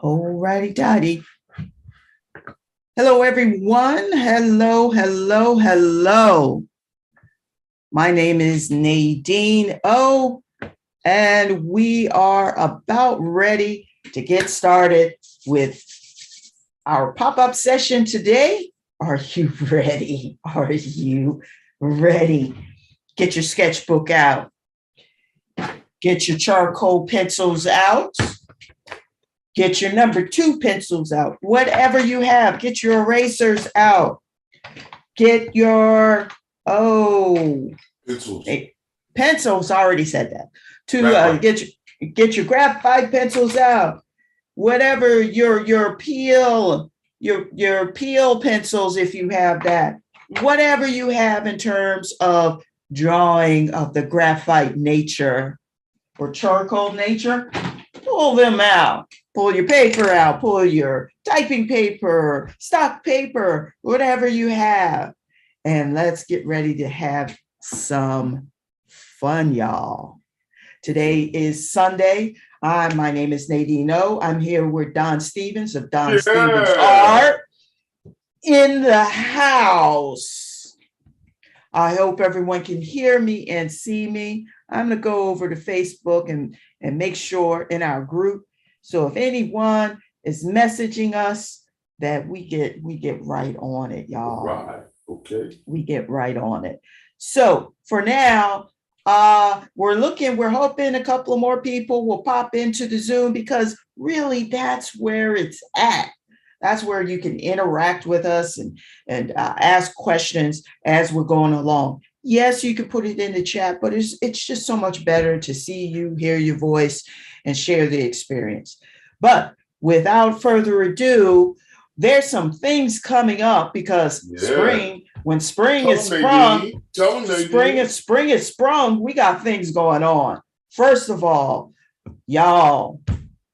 Alrighty, Dottie. Hello, everyone. Hello. My name is Nadine and we are about ready to get started with our pop-up session today. Are you ready? Get your sketchbook out. Get your charcoal pencils out. Get your number 2 pencils out. Whatever you have, get your erasers out. Get your, pencils. Pencils, I already said that. Get your graphite pencils out. Whatever your peel pencils, if you have that. Whatever you have in terms of drawing of the graphite nature or charcoal nature, pull them out. Pull your paper out, pull your typing paper, stock paper, whatever you have. And let's get ready to have some fun, y'all. Today is Sunday. My name is Nadine. I'm here with Don Stevens of Don Stevens Art in the house. I hope everyone can hear me and see me. I'm going to go over to Facebook and make sure in our group. So if anyone is messaging us, that we get right on it, y'all. Right. Okay. We get right on it. So for now, we're hoping a couple of more people will pop into the Zoom, because really that's where it's at. That's where you can interact with us and ask questions as we're going along. Yes, you can put it in the chat, but it's just so much better to see you, hear your voice, and share the experience. But without further ado, there's some things coming up, because spring, when spring is sprung, spring is sprung, we got things going on. First of all, y'all,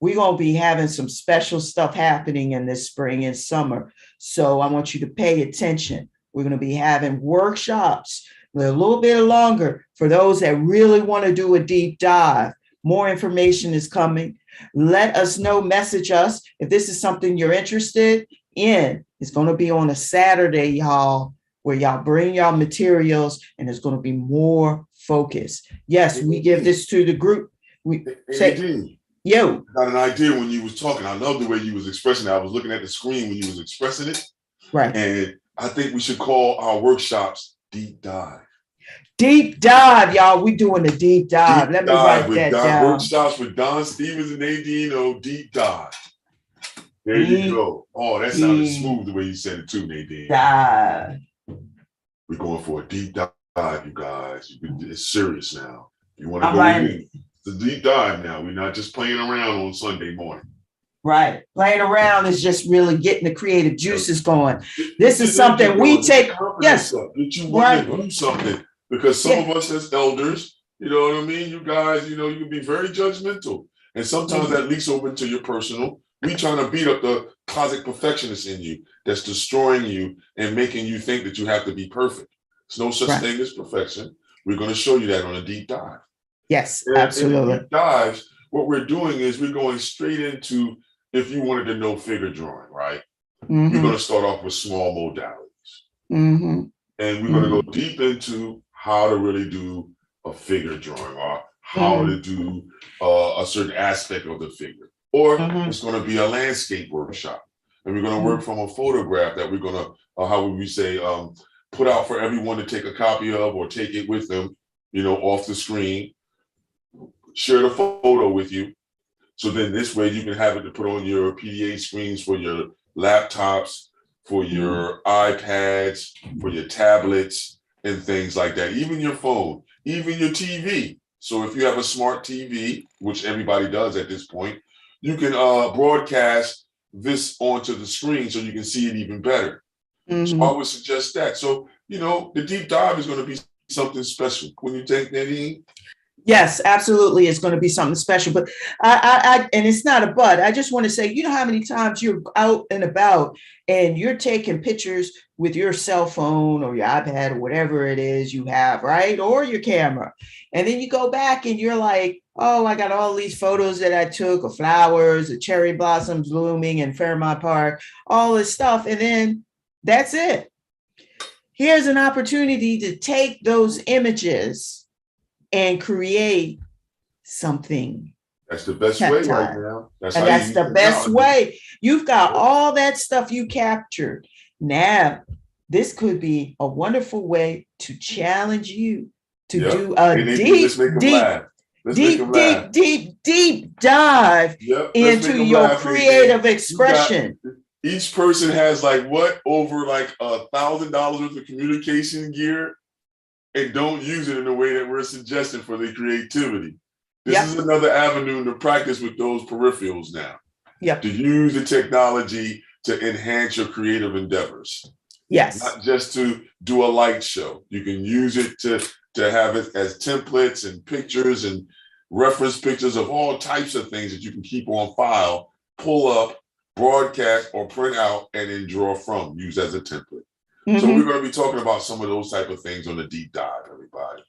we're going to be having some special stuff happening in this spring and summer. So I want you to pay attention. We're going to be having workshops a little bit longer for those that really want to do a deep dive. More information is coming. Let us know, message us if this is something you're interested in. It's going to be on a Saturday, y'all, where y'all bring y'all materials, and there's going to be more focus. Yes, we give this to the group. We say, yo. I got an idea when you was talking. I love the way you was expressing it. I was looking at the screen when you was expressing it. Right. And I think we should call our workshops Deep Dive. Deep dive, y'all. We're doing a deep dive. Let me write that down. Workshops with Don Stevens and Nadine. Deep dive. There you go. Oh, that sounded smooth the way you said it too, Nadine. Dive. We're going for a deep dive, you guys. It's serious now. You want to go in? It's a deep dive now. We're not just playing around on Sunday morning. Right. Playing around is just really getting the creative juices going. This is something we take. Yes. That you want to do something. Because some of us as elders, you know what I mean? You guys, you can be very judgmental. And sometimes that leaks over into your personal. We trying to beat up the closet perfectionist in you that's destroying you and making you think that you have to be perfect. There's no such thing as perfection. We're going to show you that on a deep dive. Yes, absolutely. In deep dives, what we're doing is we're going straight into, if you wanted to know figure drawing, right? Mm-hmm. We're going to start off with small modalities. Mm-hmm. And we're going to go deep into how to really do a figure drawing, or how to do a certain aspect of the figure. Or it's going to be a landscape workshop. And we're going to work from a photograph that we're going to, how would we say, put out for everyone to take a copy of, or take it with them, off the screen. Share the photo with you. So then this way you can have it to put on your PDA screens for your laptops, for your iPads, for your tablets, and things like that. Even your phone, even your TV. So if you have a smart TV, which everybody does at this point, you can broadcast this onto the screen so you can see it even better. So I would suggest that. So, the deep dive is going to be something special. When you think, Nadine? Yes, absolutely. It's going to be something special. But and it's not a but. I just want to say, you know how many times you're out and about and you're taking pictures with your cell phone or your iPad or whatever it is you have, right? Or your camera. And then you go back and you're like, oh, I got all these photos that I took of flowers, of cherry blossoms blooming in Fairmont Park, all this stuff. And then that's it. Here's an opportunity to take those images and create something. That's the best way right now. That's the best way. You've got all that stuff you captured. Now, this could be a wonderful way to challenge you to do a deep dive into your creative expression. Each person has over $1,000 worth of communication gear, and don't use it in the way that we're suggesting for their creativity. This is another avenue to practice with those peripherals now. To use the technology to enhance your creative endeavors. Yes. Not just to do a light show. You can use it to have it as templates and pictures and reference pictures of all types of things that you can keep on file, pull up, broadcast, or print out, and then draw from, use as a template. So we're going to be talking about some of those type of things on the deep dive, everybody.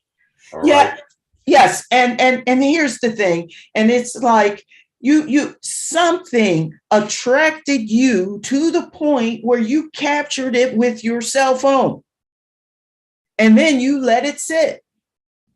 All right? Yes. And here's the thing. And it's like you something attracted you to the point where you captured it with your cell phone. And then you let it sit.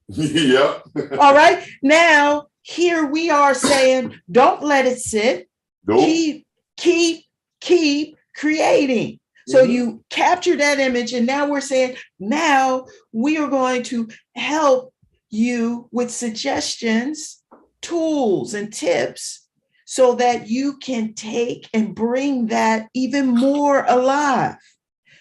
Yeah. All right. Now, here we are saying, don't let it sit. Nope. Keep creating. So you capture that image, and now we're saying, now we are going to help you with suggestions, tools, and tips so that you can take and bring that even more alive.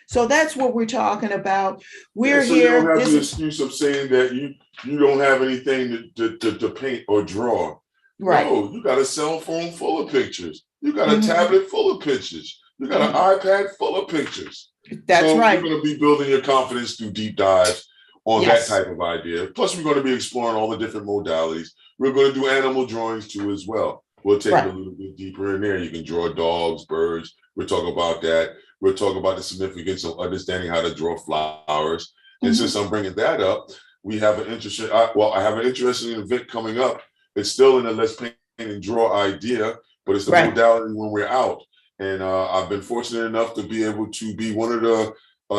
So that's what we're talking about. We're here. You don't have the excuse of saying that you don't have anything to paint or draw. Right. No, you got a cell phone full of pictures. You got a tablet full of pictures. You got an iPad full of pictures. That's right. You're going to be building your confidence through deep dives on that type of idea. Plus, we're going to be exploring all the different modalities. We're going to do animal drawings too as well. We'll take it a little bit deeper in there. You can draw dogs, birds. We'll talk about that. We'll talk about the significance of understanding how to draw flowers. And since I'm bringing that up, we have an interesting, I have an interesting event coming up. It's still in the let's paint and draw idea, but it's the modality when we're out. And I've been fortunate enough to be able to be one of the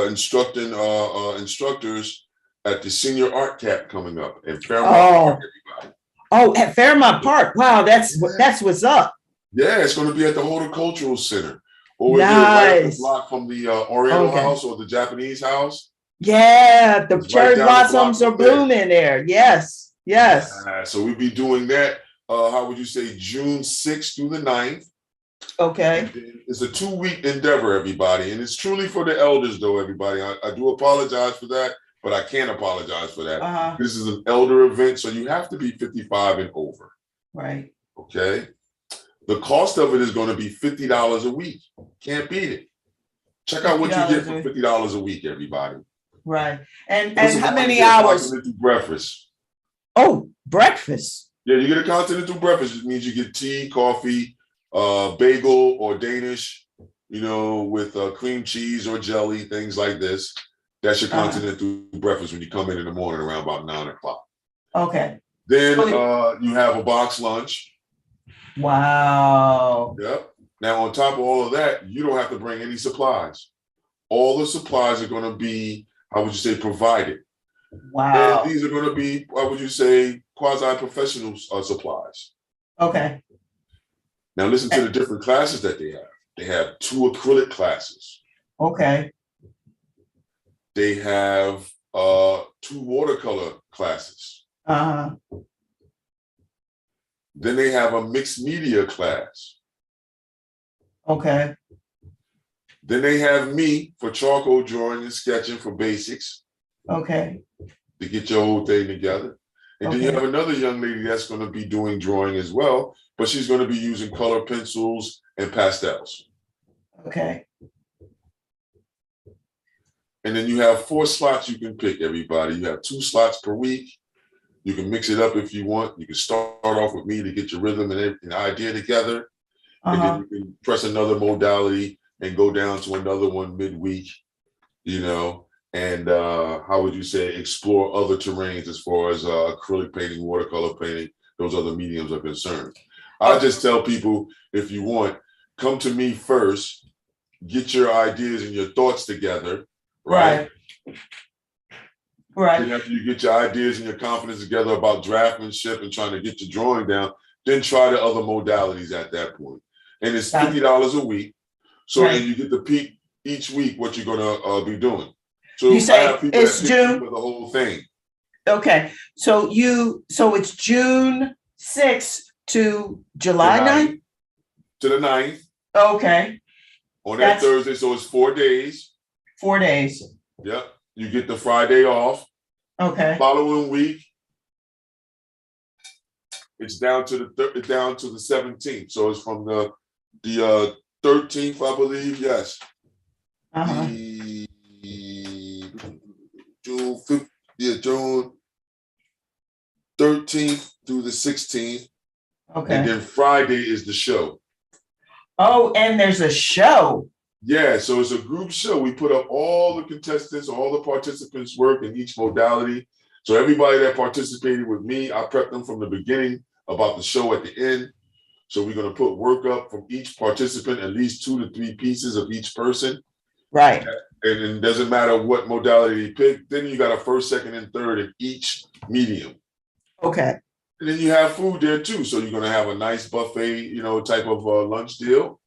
instructors at the senior art camp coming up in Fairmont Park, everybody. Oh, at Fairmont Park. Wow, that's what's up. Yeah, it's going to be at the Horticultural Center. Over there, right up the block from the Oriental House or the Japanese house. Yeah, the cherry blossoms are blooming there. Yes. So we'll be doing that, how would you say, June 6th through the 9th. Okay. It's a 2-week endeavor, everybody. And it's truly for the elders, though, everybody. I do apologize for that, but I can't apologize for that. This is an elder event, so you have to be 55 and over. Right. Okay. The cost of it is going to be $50 a week. Can't beat it. Check out what you get for $50 a week, everybody. Right. And how many hours? Continental breakfast. Oh, breakfast. Yeah, you get a continental breakfast. It means you get tea, coffee, bagel or Danish, with cream cheese or jelly, things like this. That's your continental breakfast when you come in the morning around about 9 o'clock. Okay. Then you have a box lunch. Wow. Yep. Now, on top of all of that, you don't have to bring any supplies. All the supplies are going to be, how would you say, provided. Wow. And these are going to be, how would you say, quasi-professional supplies. Okay. Now, listen to the different classes that they have. They have 2 acrylic classes. Okay. They have 2 watercolor classes. Then they have a mixed media class. Okay. Then they have me for charcoal drawing and sketching for basics. Okay. To get your whole thing together. And then you have another young lady that's going to be doing drawing as well, but she's going to be using color pencils and pastels. Okay. And then you have 4 slots you can pick, everybody. You have 2 slots per week. You can mix it up if you want. You can start off with me to get your rhythm and an idea together. And then you can press another modality and go down to another one midweek, and how would you say, explore other terrains as far as acrylic painting, watercolor painting, those other mediums are concerned. I just tell people, if you want, come to me first, get your ideas and your thoughts together, right? Right. Then after you get your ideas and your confidence together about draftsmanship and trying to get your drawing down, then try the other modalities at that point. And it's $50 a week. So and you get to pick each week what you're gonna be doing. So you say I have people it's that June for the whole thing. Okay, so it's June 6th to July 9th? To the 9th. Okay. On that Thursday, so it's 4 days. 4 days. Yep. You get the Friday off. Okay. Following week, it's down to the 17th. So it's from the 13th, I believe. Yes. The June 5th, June 13th through the 16th. Okay. And then Friday is the show. Oh, and there's a show. Yeah, so it's a group show. We put up all the contestants, all the participants' work in each modality. So everybody that participated with me, I prepped them from the beginning about the show at the end. So we're going to put work up from each participant, at least 2 to 3 pieces of each person. Right. And it doesn't matter what modality you pick. Then you got a first, second, and third in each medium. Okay. And then you have food there too. So you're going to have a nice buffet, type of lunch deal.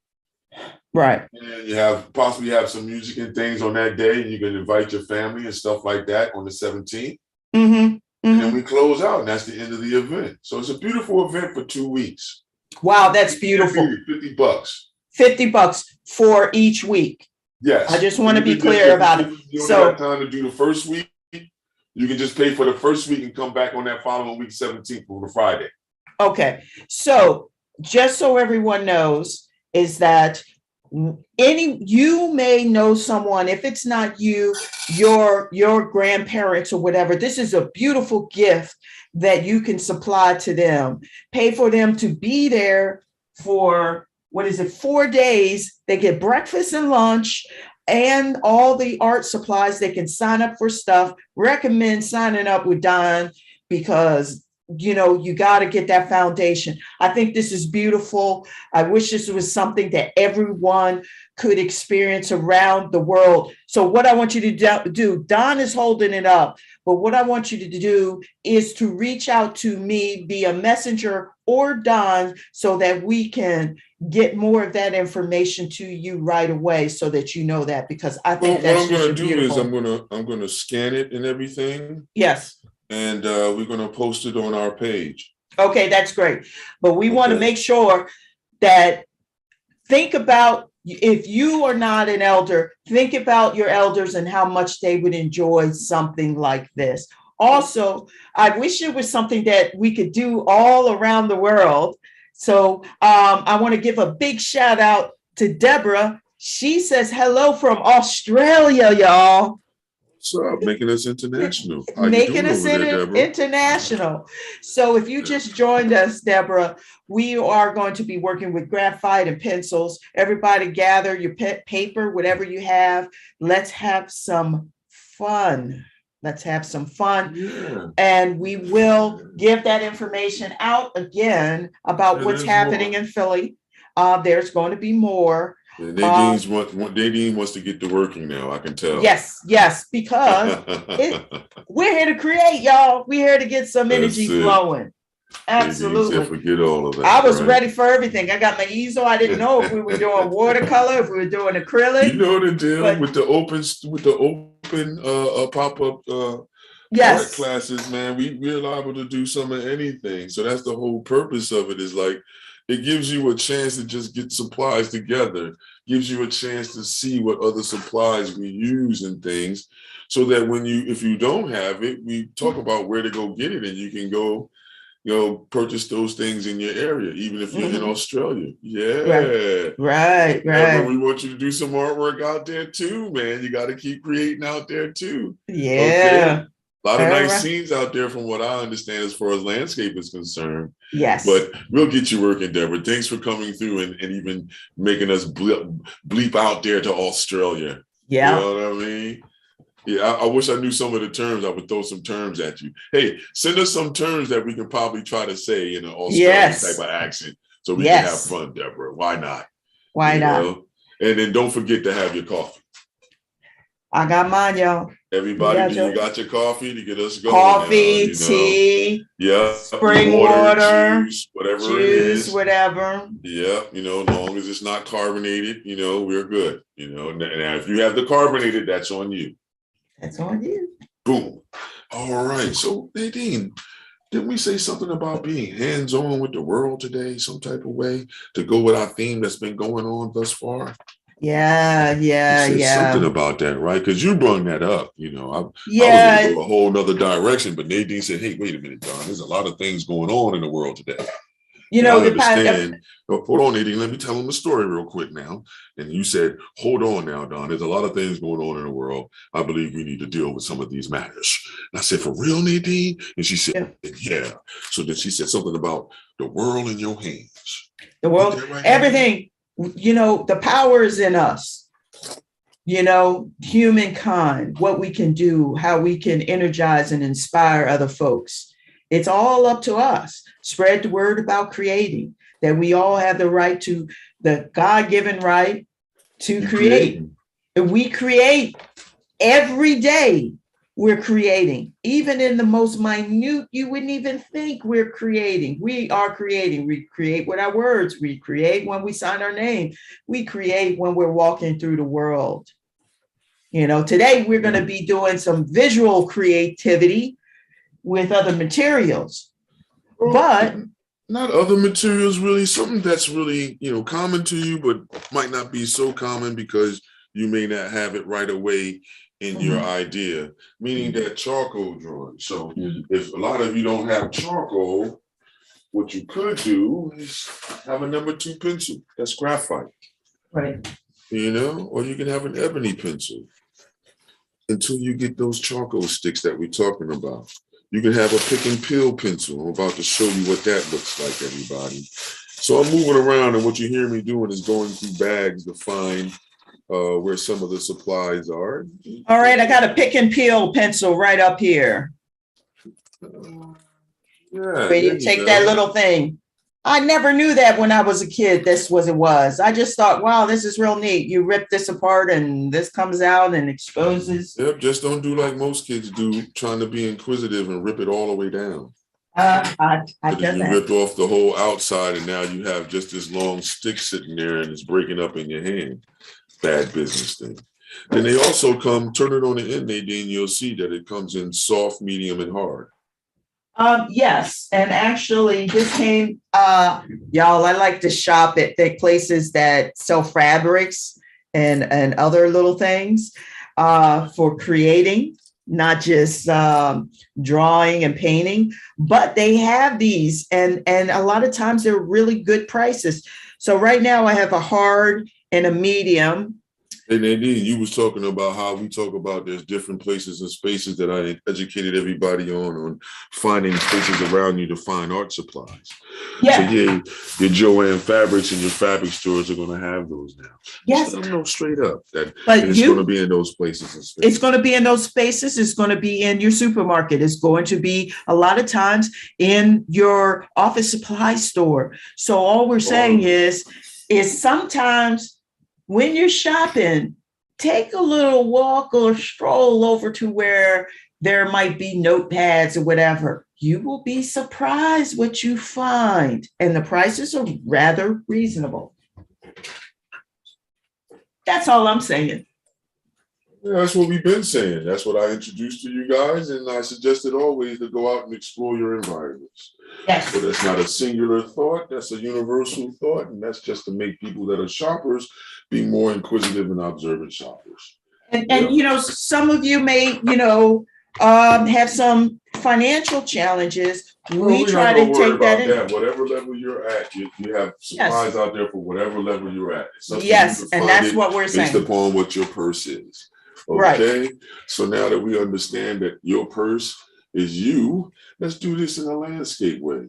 Right. And you possibly have some music and things on that day. And you can invite your family and stuff like that on the 17th. And then we close out, and that's the end of the event. So it's a beautiful event for 2 weeks. Wow, that's beautiful. $50. $50 for each week. Yes. I just want to be clear about it. You don't have time to do the first week. You can just pay for the first week and come back on that following week, 17th, for the Friday. Okay. So just so everyone knows, is that you may know someone, if it's not you, your grandparents or whatever, this is a beautiful gift that you can supply to them. Pay for them to be there for 4 days. They get breakfast and lunch and all the art supplies. They can sign up for stuff. Recommend signing up with Don, because you got to get that foundation. I think this is beautiful. I wish this was something that everyone could experience around the world. So what I want you to do, Don is holding it up, but what I want you to do is to reach out to me via Messenger or Don so that we can get more of that information to you right away, so that you know that, because I think that's what I'm going to do beautiful. is I'm going to scan it and everything. Yes. And we're going to post it on our page. Okay, that's great. But we want to make sure that think about, if you are not an elder, think about your elders and how much they would enjoy something like this. Also, I wish it was something that we could do all around the world. So I want to give a big shout out to Deborah. She says hello from Australia, y'all. So making us international. Making us international. So if you just joined us, Deborah, we are going to be working with graphite and pencils. Everybody gather your paper, whatever you have. Let's have some fun. Yeah. And we will give that information out again about what's happening in Philly. There's going to be more. Nadine wants to get to working now, I can tell. Yes, because we're here to create, y'all. We're here to get some energy flowing. Absolutely. Forget all of that. I was ready for everything. I got my easel. I didn't know if we were doing watercolor, if we were doing acrylic. You know the deal with the open pop-up art classes, man. We're liable to do some of anything. So that's the whole purpose of it, is like, it gives you a chance to just get supplies together, gives you a chance to see what other supplies we use and things, so that if you don't have it, we talk about where to go get it, and you can go, purchase those things in your area, even if you're in Australia. Yeah. Right. But we want you to do some artwork out there too, man. You got to keep creating out there too. Yeah. A lot of All nice right. scenes out there from what I understand as far as landscape is concerned. Yes. But we'll get you working, Deborah. Thanks for coming through and even making us bleep out there to Australia. Yeah. You know what I mean? Yeah, I wish I knew some of the terms. I would throw some terms at you. Hey, send us some terms that we can probably try to say in an Australian type of accent so we can have fun, Deborah. Why not? Why not? And then don't forget to have your coffee. I got mine, y'all. Everybody, you got your coffee to get us going? Coffee, tea, spring water, juice, whatever it is. Whatever. Yeah, as long as it's not carbonated, we're good. Now if you have the carbonated, that's on you. That's on you. Boom. All right. So Nadine, didn't we say something about being hands-on with the world today, some type of way to go with our theme that's been going on thus far? Yeah. Something about that, right? Because you brought that up. I was going to go a whole nother direction, but Nadine said, "Hey, wait a minute, Don. There's a lot of things going on in the world today." I understand. Hold on, Nadine. Let me tell them the story real quick now. And you said, "Hold on now, Don. There's a lot of things going on in the world. I believe we need to deal with some of these matters." And I said, "For real, Nadine?" And she said, "Yeah." So then she said something about the world in your hands. The world, right, everything. The power is in us. Humankind, what we can do, how we can energize and inspire other folks. It's all up to us. Spread the word about creating, that we all have the right to, the God-given right to create. And we create every day. We're creating, even in the most minute, you wouldn't even think we're creating. We are creating. We create with our words. We create when we sign our name. We create when we're walking through the world. Today we're going to be doing some visual creativity with other materials, but not other materials, really. Something that's really, common to you, but might not be so common because you may not have it right away in your idea, meaning that charcoal drawing. So if a lot of you don't have charcoal, what you could do is have a number 2 pencil. That's graphite. Right. Or you can have an ebony pencil until you get those charcoal sticks that we're talking about. You can have a pick and peel pencil. I'm about to show you what that looks like, everybody. So I'm moving around, and what you hear me doing is going through bags to find where some of the supplies are. All right, I got a pick and peel pencil right up here. Where you take that little thing. I never knew that when I was a kid, this was it was. I just thought, wow, this is real neat. You rip this apart and this comes out and exposes. Yep, just don't do like most kids do, trying to be inquisitive and rip it all the way down. I did you ripped off the whole outside and now you have just this long stick sitting there and it's breaking up in your hand. Bad business thing. Then they also come, turn it on the end, Nadine, you'll see that it comes in soft, medium, and hard. Yes, and actually this came, y'all, I like to shop at the places that sell fabrics and other little things for creating, not just drawing and painting, but they have these and a lot of times they're really good prices. So right now I have a hard and a medium. Hey, Nadine, you was talking about how we talk about there's different places and spaces that I educated everybody on finding spaces around you to find art supplies. Yeah. So yeah, your Joanne Fabrics and your fabric stores are going to have those now. Yes. So no, straight up. But it's going to be in those places and spaces. It's going to be in those spaces. It's going to be in your supermarket. It's going to be a lot of times in your office supply store. So all we're saying is sometimes when you're shopping, take a little walk or stroll over to where there might be notepads or whatever. You will be surprised what you find. And the prices are rather reasonable. That's all I'm saying. Yeah, that's what we've been saying. That's what I introduced to you guys. And I suggested always to go out and explore your environments. Yes. So that's not a singular thought. That's a universal thought. And that's just to make people that are shoppers be more inquisitive and observant shoppers. And some of you may, have some financial challenges. We try to take that in. Whatever level you're at, you have supplies out there for whatever level you're at. Yes, and that's what we're saying. Based upon what your purse is. Okay. Right. So now that we understand that your purse is you, let's do this in a landscape way.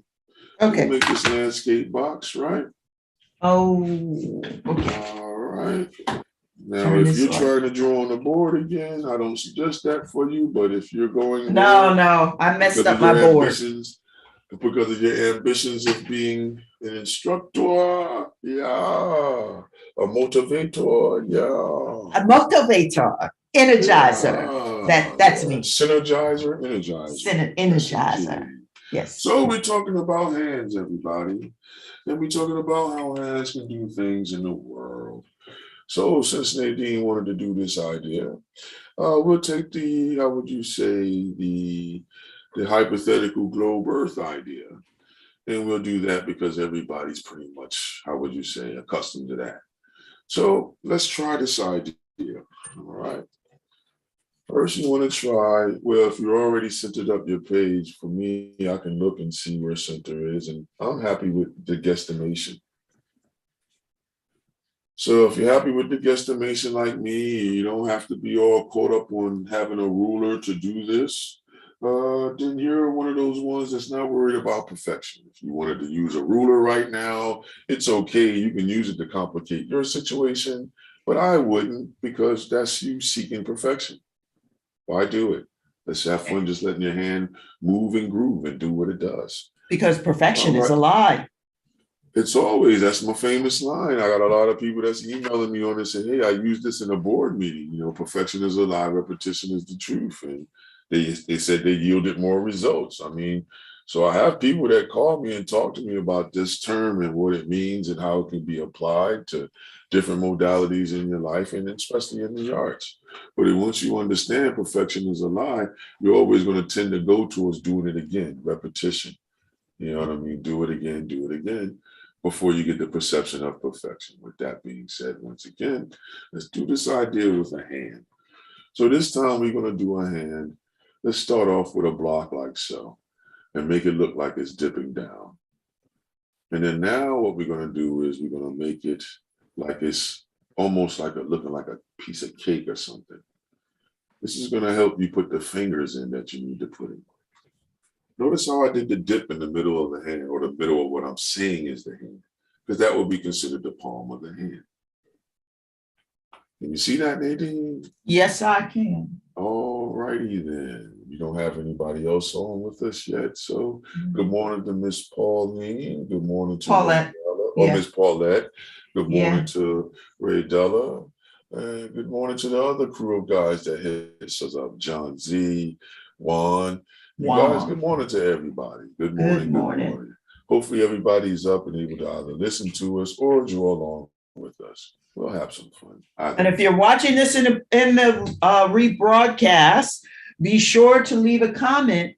Okay. We'll make this landscape box, right? Oh, okay. All right. Now, Turn if this you're way. trying to draw on the board again, I don't suggest that for you, but if you're going No, there no, I messed because up of my your board. ambitions of being an instructor, yeah, a motivator, yeah. A motivator, energizer. That's Yeah, me. synergizer, energizer. Yes, Energizer. indeed. Yes. So we're talking about hands, everybody. And we're talking about how hands can do things in the world. So since Nadine wanted to do this idea, we'll take the, how would you say, the hypothetical globe Earth idea. And we'll do that because everybody's pretty much, how would you say, accustomed to that. So let's try this idea. All right. First, you want to try, well, if you're already centered up your page, for me, I can look and see where center is, and I'm happy with the guesstimation. So if you're happy with the guesstimation like me, you don't have to be all caught up on having a ruler to do this, then you're one of those ones that's not worried about perfection. If you wanted to use a ruler right now, it's okay. You can use it to complicate your situation, but I wouldn't because that's you seeking perfection. Why do it? Let's have fun just letting your hand move and groove and do what it does. Because perfection is a lie. It's always, that's my famous line. I got a lot of people that's emailing me on and saying, hey, I used this in a board meeting. You know, perfection is a lie, repetition is the truth. And they said they yielded more results. I mean, so I have people that call me and talk to me about this term and what it means and how it can be applied to different modalities in your life and especially in the arts. But once you understand perfection is a lie, you're always going to tend to go towards doing it again, repetition. You know what I mean? Do it again, before you get the perception of perfection. With that being said, once again, let's do this idea with a hand. So this time we're going to do a hand. Let's start off with a block like so and make it look like it's dipping down. And then now what we're going to do is we're going to make it like it's almost like looking like a piece of cake or something. This is going to help you put the fingers in that you need to put in. Notice how I did the dip in the middle of the hand, or the middle of what I'm saying is the hand, because that would be considered the palm of the hand. Can you see that, Nadine? Yes, I can. All righty then. You don't have anybody else on with us yet. So good morning to Miss Pauline. Good morning to Paulette. Miss Paulette. Good morning to Ray Della. And good morning to the other crew of guys that hits us up. John Z, Juan. You guys, good morning to everybody. Good morning. Good morning. Hopefully everybody's up and able to either listen to us or draw along with us. We'll have some fun. And if you're watching this in the rebroadcast, be sure to leave a comment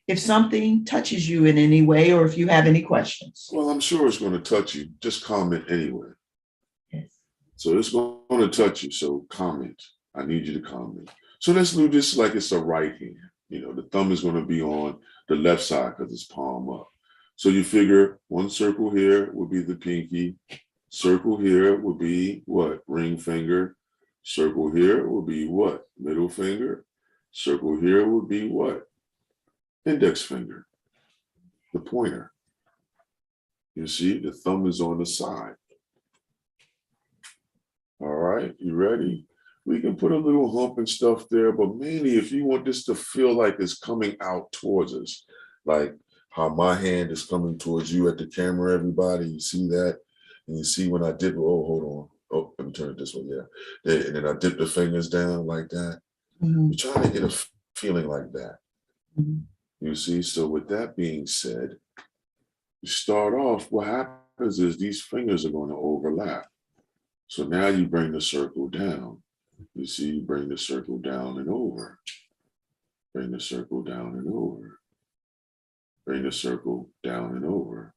if something touches you in any way or if you have any questions. Well, I'm sure it's going to touch you. Just comment anyway. Yes. So it's going to touch you. So comment. I need you to comment. So let's do this like it's a right hand. You know, the thumb is going to be on the left side because it's palm up. So you figure one circle here will be the pinky. Circle here will be what? Ring finger. Circle here will be what? Middle finger. Circle here will be what? Index finger. The pointer. You see, the thumb is on the side. All right, you ready? We can put a little hump and stuff there, but mainly if you want this to feel like it's coming out towards us, like how my hand is coming towards you at the camera, everybody, you see that? And you see when I dip, oh, hold on. Oh, let me turn it this way, yeah. And then I dip the fingers down like that. You're trying to get a feeling like that. You see, so with that being said, you start off, what happens is these fingers are going to overlap. So now you bring the circle down. You see, you bring the circle down and over. Bring the circle down and over. Bring the circle down and over.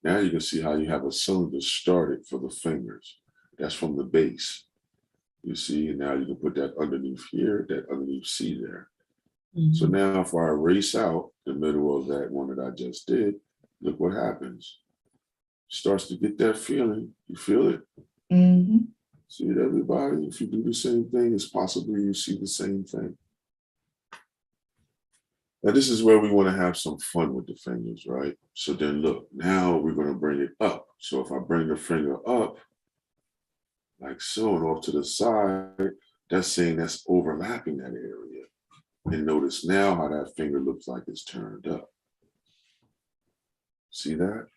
Now you can see how you have a cylinder started for the fingers. That's from the base. You see, and now you can put that underneath here, that underneath C there. So now if I erase out the middle of that one that I just did, look what happens. Starts to get that feeling. You feel it? See it, everybody? If you do the same thing, it's possible you see the same thing. Now, this is where we want to have some fun with the fingers, right? So then look, now we're going to bring it up. So if I bring the finger up, like so, and off to the side, that's saying that's overlapping that area. And notice now how that finger looks like it's turned up. See that?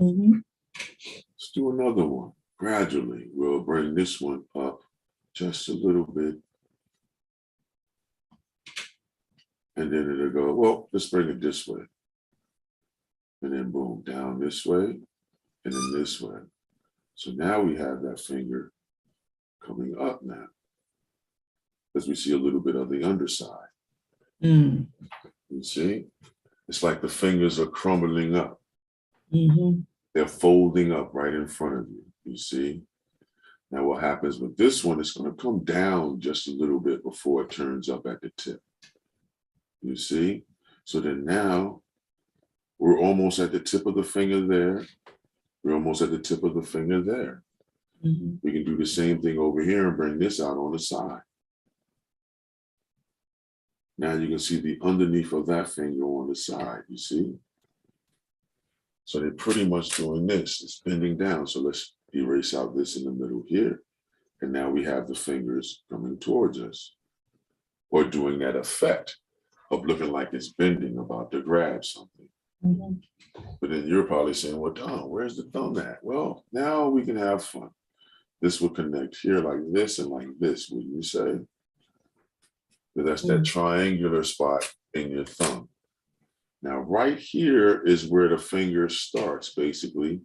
Mm-hmm. Let's do another one. Gradually, we'll bring this one up just a little bit. And then it'll go, well, let's bring it this way. And then boom, down this way, and then this way. So now we have that finger coming up now, as we see a little bit of the underside. Mm. You see? It's like the fingers are crumbling up. Mm-hmm. They're folding up right in front of you, you see? Now what happens with this one, it's going to come down just a little bit before it turns up at the tip. You see? So then now, we're almost at the tip of the finger there. We're almost at the tip of the finger there. Mm-hmm. We can do the same thing over here and bring this out on the side. Now you can see the underneath of that finger on the side, you see? So they're pretty much doing this. It's bending down. So let's erase out this in the middle here. And now we have the fingers coming towards us, or doing that effect of looking like it's bending, about to grab something. Mm-hmm. But then you're probably saying, well, Don, where's the thumb at? Well, now we can have fun. This will connect here like this and like this, wouldn't you say? But that's that triangular spot in your thumb. Now, right here is where the finger starts, basically.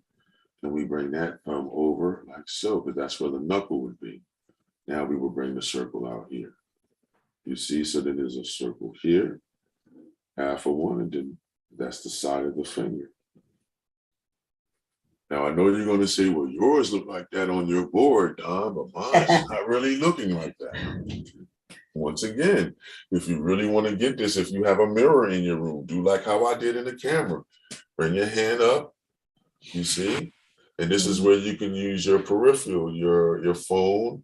And we bring that thumb over like so, but that's where the knuckle would be. Now we will bring the circle out here. You see, so then there's a circle here, half of one, and then that's the side of the finger. Now, I know you're going to say, well, yours look like that on your board, Don, but mine's not really looking like that. Once again, if you really want to get this, if you have a mirror in your room, do like how I did in the camera. Bring your hand up, you see? And this is where you can use your peripheral, your phone,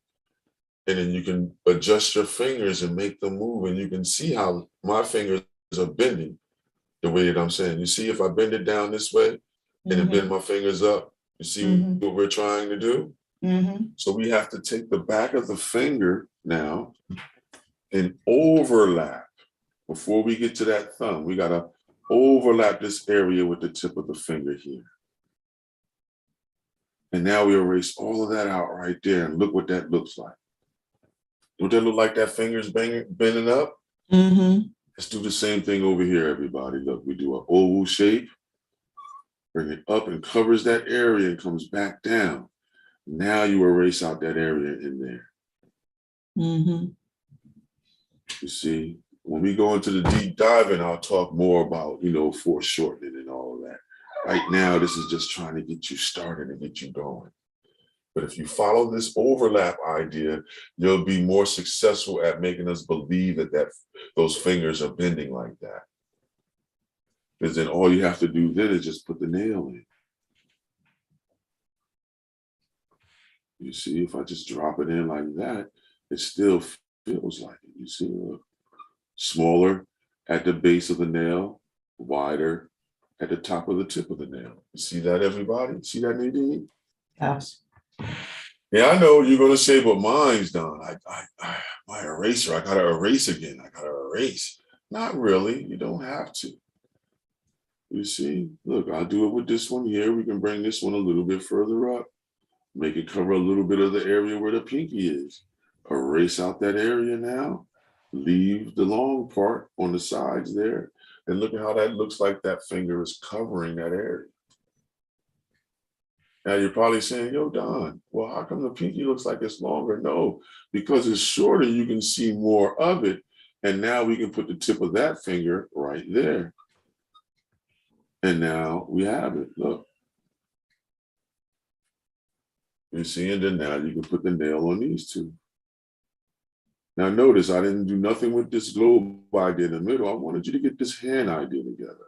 and then you can adjust your fingers and make them move. And you can see how my fingers are bending the way that I'm saying. You see, if I bend it down this way and then bend my fingers up, you see what we're trying to do? So we have to take the back of the finger now and overlap. Before we get to that thumb, we got to overlap this area with the tip of the finger here. And now we erase all of that out right there, and look what that looks like. Would that look like that finger's bending up? Let's do the same thing over here, everybody. Look, we do an oval shape, bring it up and covers that area and comes back down. Now you erase out that area in there. You see, when we go into the deep diving, I'll talk more about, foreshortening and all of that. Right now, this is just trying to get you started and get you going. But if you follow this overlap idea, you'll be more successful at making us believe that those fingers are bending like that. Because then all you have to do then is just put the nail in. You see, if I just drop it in like that, it still feels like it. You see, look, smaller at the base of the nail, wider at the top of the tip of the nail. You see that, everybody? See that, Nadine? Yes. Yeah, I know you're gonna say, but mine's done. My eraser, I gotta erase again. I gotta erase. Not really. You don't have to. You see, look, I'll do it with this one here. We can bring this one a little bit further up. Make it cover a little bit of the area where the pinky is. Erase out that area now. Leave the long part on the sides there. And look at how that looks like that finger is covering that area. Now you're probably saying, yo, Don, well, how come the pinky looks like it's longer? No, because it's shorter, you can see more of it. And now we can put the tip of that finger right there. And now we have it, look. You see, and then now you can put the nail on these two. Now notice I didn't do nothing with this globe idea in the middle. I wanted you to get this hand idea together.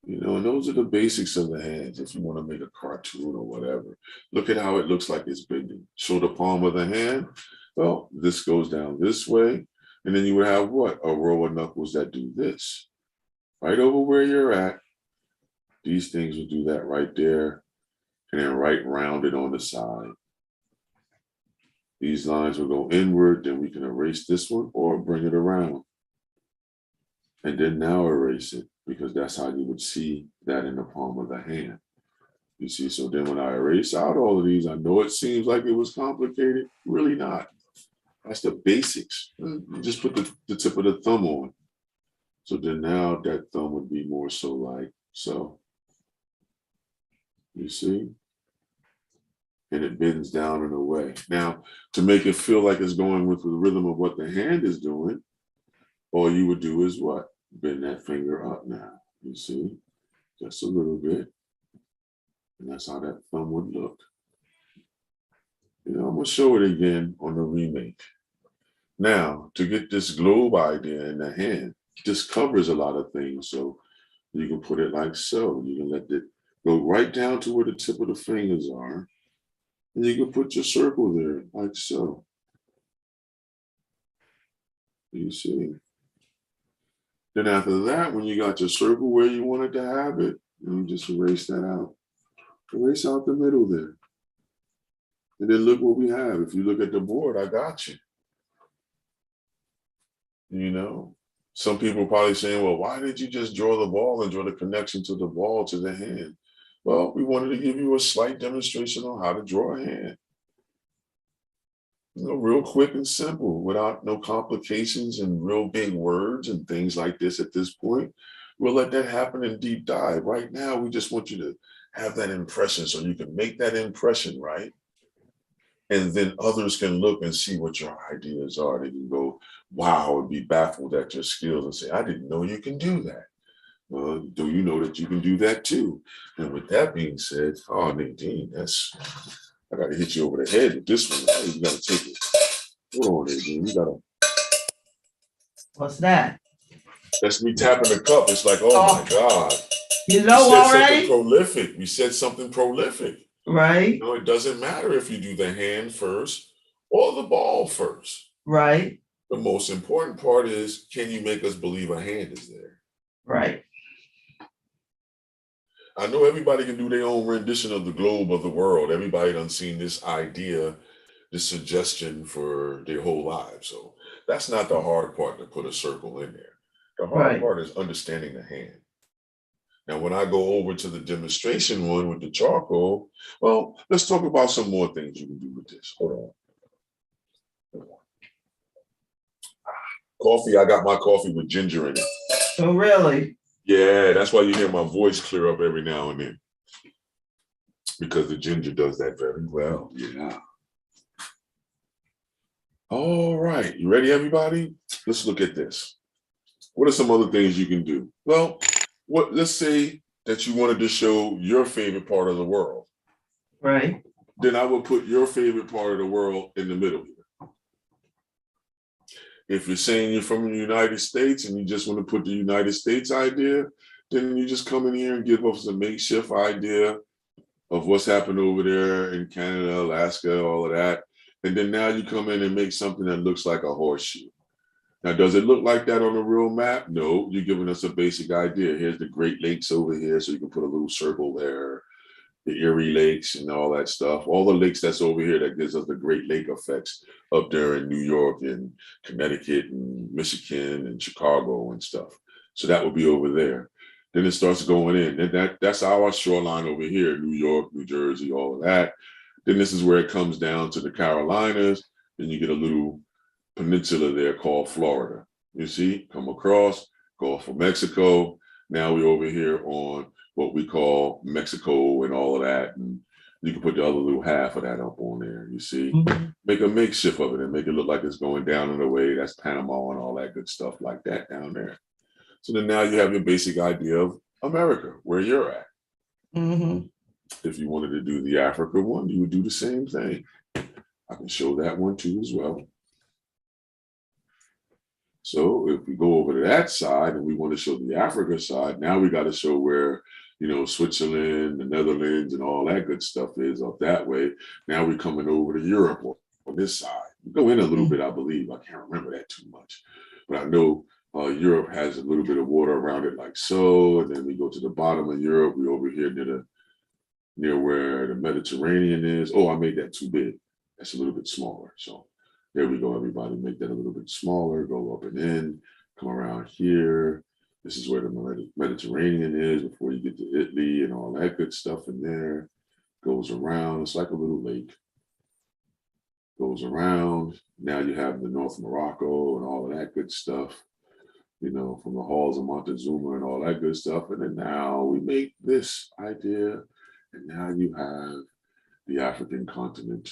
You know, and those are the basics of the hands. If you want to make a cartoon or whatever, look at how it looks like it's bending. Show the palm of the hand. Well, this goes down this way. And then you would have what? A row of knuckles that do this. Right over where you're at. These things will do that right there. And then right rounded on the side. These lines will go inward. Then we can erase this one or bring it around. And then now erase it, because that's how you would see that in the palm of the hand. You see, so then when I erase out all of these, I know it seems like it was complicated. Really not. That's the basics. You just put the tip of the thumb on. So then now that thumb would be more so like so. You see? And it bends down and away. Now, to make it feel like it's going with the rhythm of what the hand is doing, all you would do is what? Bend that finger up now. You see? Just a little bit. And that's how that thumb would look. You know, I'm going to show it again on the remake. Now, to get this globe idea in the hand, this covers a lot of things. So you can put it like so. You can let it go right down to where the tip of the fingers are. And you can put your circle there like so. You see? Then after that, when you got your circle where you wanted to have it, you just erase that out. Erase out the middle there. And then look what we have. If you look at the board, I got you. You know, some people are probably saying, well, why did you just draw the ball and draw the connection to the ball to the hand? Well, we wanted to give you a slight demonstration on how to draw a hand. You know, real quick and simple, without no complications and real big words and things like this at this point. We'll let that happen in deep dive. Right now, we just want you to have that impression so you can make that impression, right? And then others can look and see what your ideas are. They can go, wow, and be baffled at your skills and say, I didn't know you can do that. Well, do you know that you can do that too? And with that being said, oh, Nadine, I got to hit you over the head with this one. You got to take it. Hold on, Nadine. You got to. What's that? That's me tapping the cup. It's like, oh my God. You know already? Something prolific. We said something prolific. Right. You know, it doesn't matter if you do the hand first or the ball first. Right. The most important part is, can you make us believe a hand is there? Right. I know everybody can do their own rendition of the globe of the world. Everybody done seen this idea, this suggestion for their whole lives. So that's not the hard part, to put a circle in there. The hard part is understanding the hand. Now, when I go over to the demonstration one with the charcoal, well, let's talk about some more things you can do with this. Hold on. Coffee, I got my coffee with ginger in it. Oh, really? Yeah, that's why you hear my voice clear up every now and then. Because the ginger does that very well. Yeah. All right. You ready, everybody? Let's look at this. What are some other things you can do? Well, let's say that you wanted to show your favorite part of the world. Right. Then I would put your favorite part of the world in the middle here. If you're saying you're from the United States and you just want to put the United States idea, then you just come in here and give us a makeshift idea of what's happened over there in Canada, Alaska, all of that. And then now you come in and make something that looks like a horseshoe. Now, does it look like that on a real map? No, you're giving us a basic idea. Here's the Great Lakes over here, so you can put a little circle there, the Erie Lakes and all that stuff. All the lakes that's over here that gives us the Great Lake effects up there in New York and Connecticut and Michigan and Chicago and stuff. So that would be over there. Then it starts going in. And that's our shoreline over here, New York, New Jersey, all of that. Then this is where it comes down to the Carolinas. Then you get a little peninsula there called Florida. You see, come across, Gulf of Mexico. Now we're over here on what we call Mexico and all of that. And you can put the other little half of that up on there. You see, make a makeshift of it and make it look like it's going down in a way. That's Panama and all that good stuff like that down there. So then now you have your basic idea of America, where you're at. Mm-hmm. If you wanted to do the Africa one, you would do the same thing. I can show that one too as well. So if we go over to that side and we want to show the Africa side, now we got to show where, Switzerland, the Netherlands, and all that good stuff is up that way. Now we're coming over to Europe on this side. We go in a little bit, I believe. I can't remember that too much, but I know Europe has a little bit of water around it, like so. And then we go to the bottom of Europe. We over here near where the Mediterranean is. Oh, I made that too big. That's a little bit smaller. So there we go, everybody. Make that a little bit smaller. Go up and in. Come around here. This is where the Mediterranean is before you get to Italy and all that good stuff in there. Goes around. It's like a little lake. Goes around. Now you have the North Morocco and all of that good stuff, from the halls of Montezuma and all that good stuff. And then now we make this idea. And now you have the African continent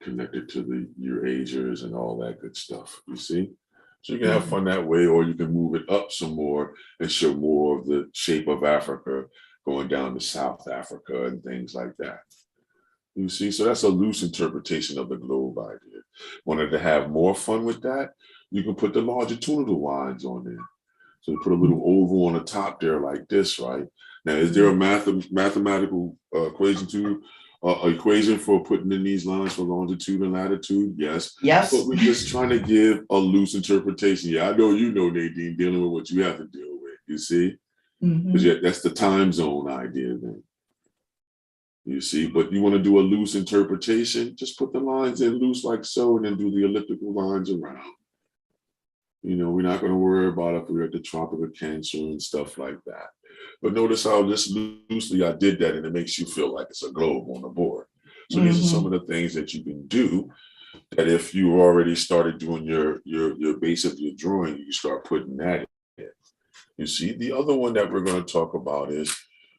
connected to the Eurasias and all that good stuff, you see? So you can have fun that way, or you can move it up some more and show more of the shape of Africa going down to South Africa and things like that. You see, so that's a loose interpretation of the globe idea. Wanted to have more fun with that, you can put the longitudinal lines on there. So you put a little oval on the top there like this, right? Now, is there a mathematical equation for putting in these lines for longitude and latitude? Yes. Yes. But we're just trying to give a loose interpretation. Yeah, I know Nadine, dealing with what you have to deal with, you see? Because that's the time zone idea then. You see, but you want to do a loose interpretation, just put the lines in loose like so, and then do the elliptical lines around. We're not going to worry about if we're at the Tropic of Cancer and stuff like that. But notice how just loosely I did that, and it makes you feel like it's a globe on the board. So these are some of the things that you can do that if you already started doing your base of your drawing, you start putting that in. You see, the other one that we're going to talk about is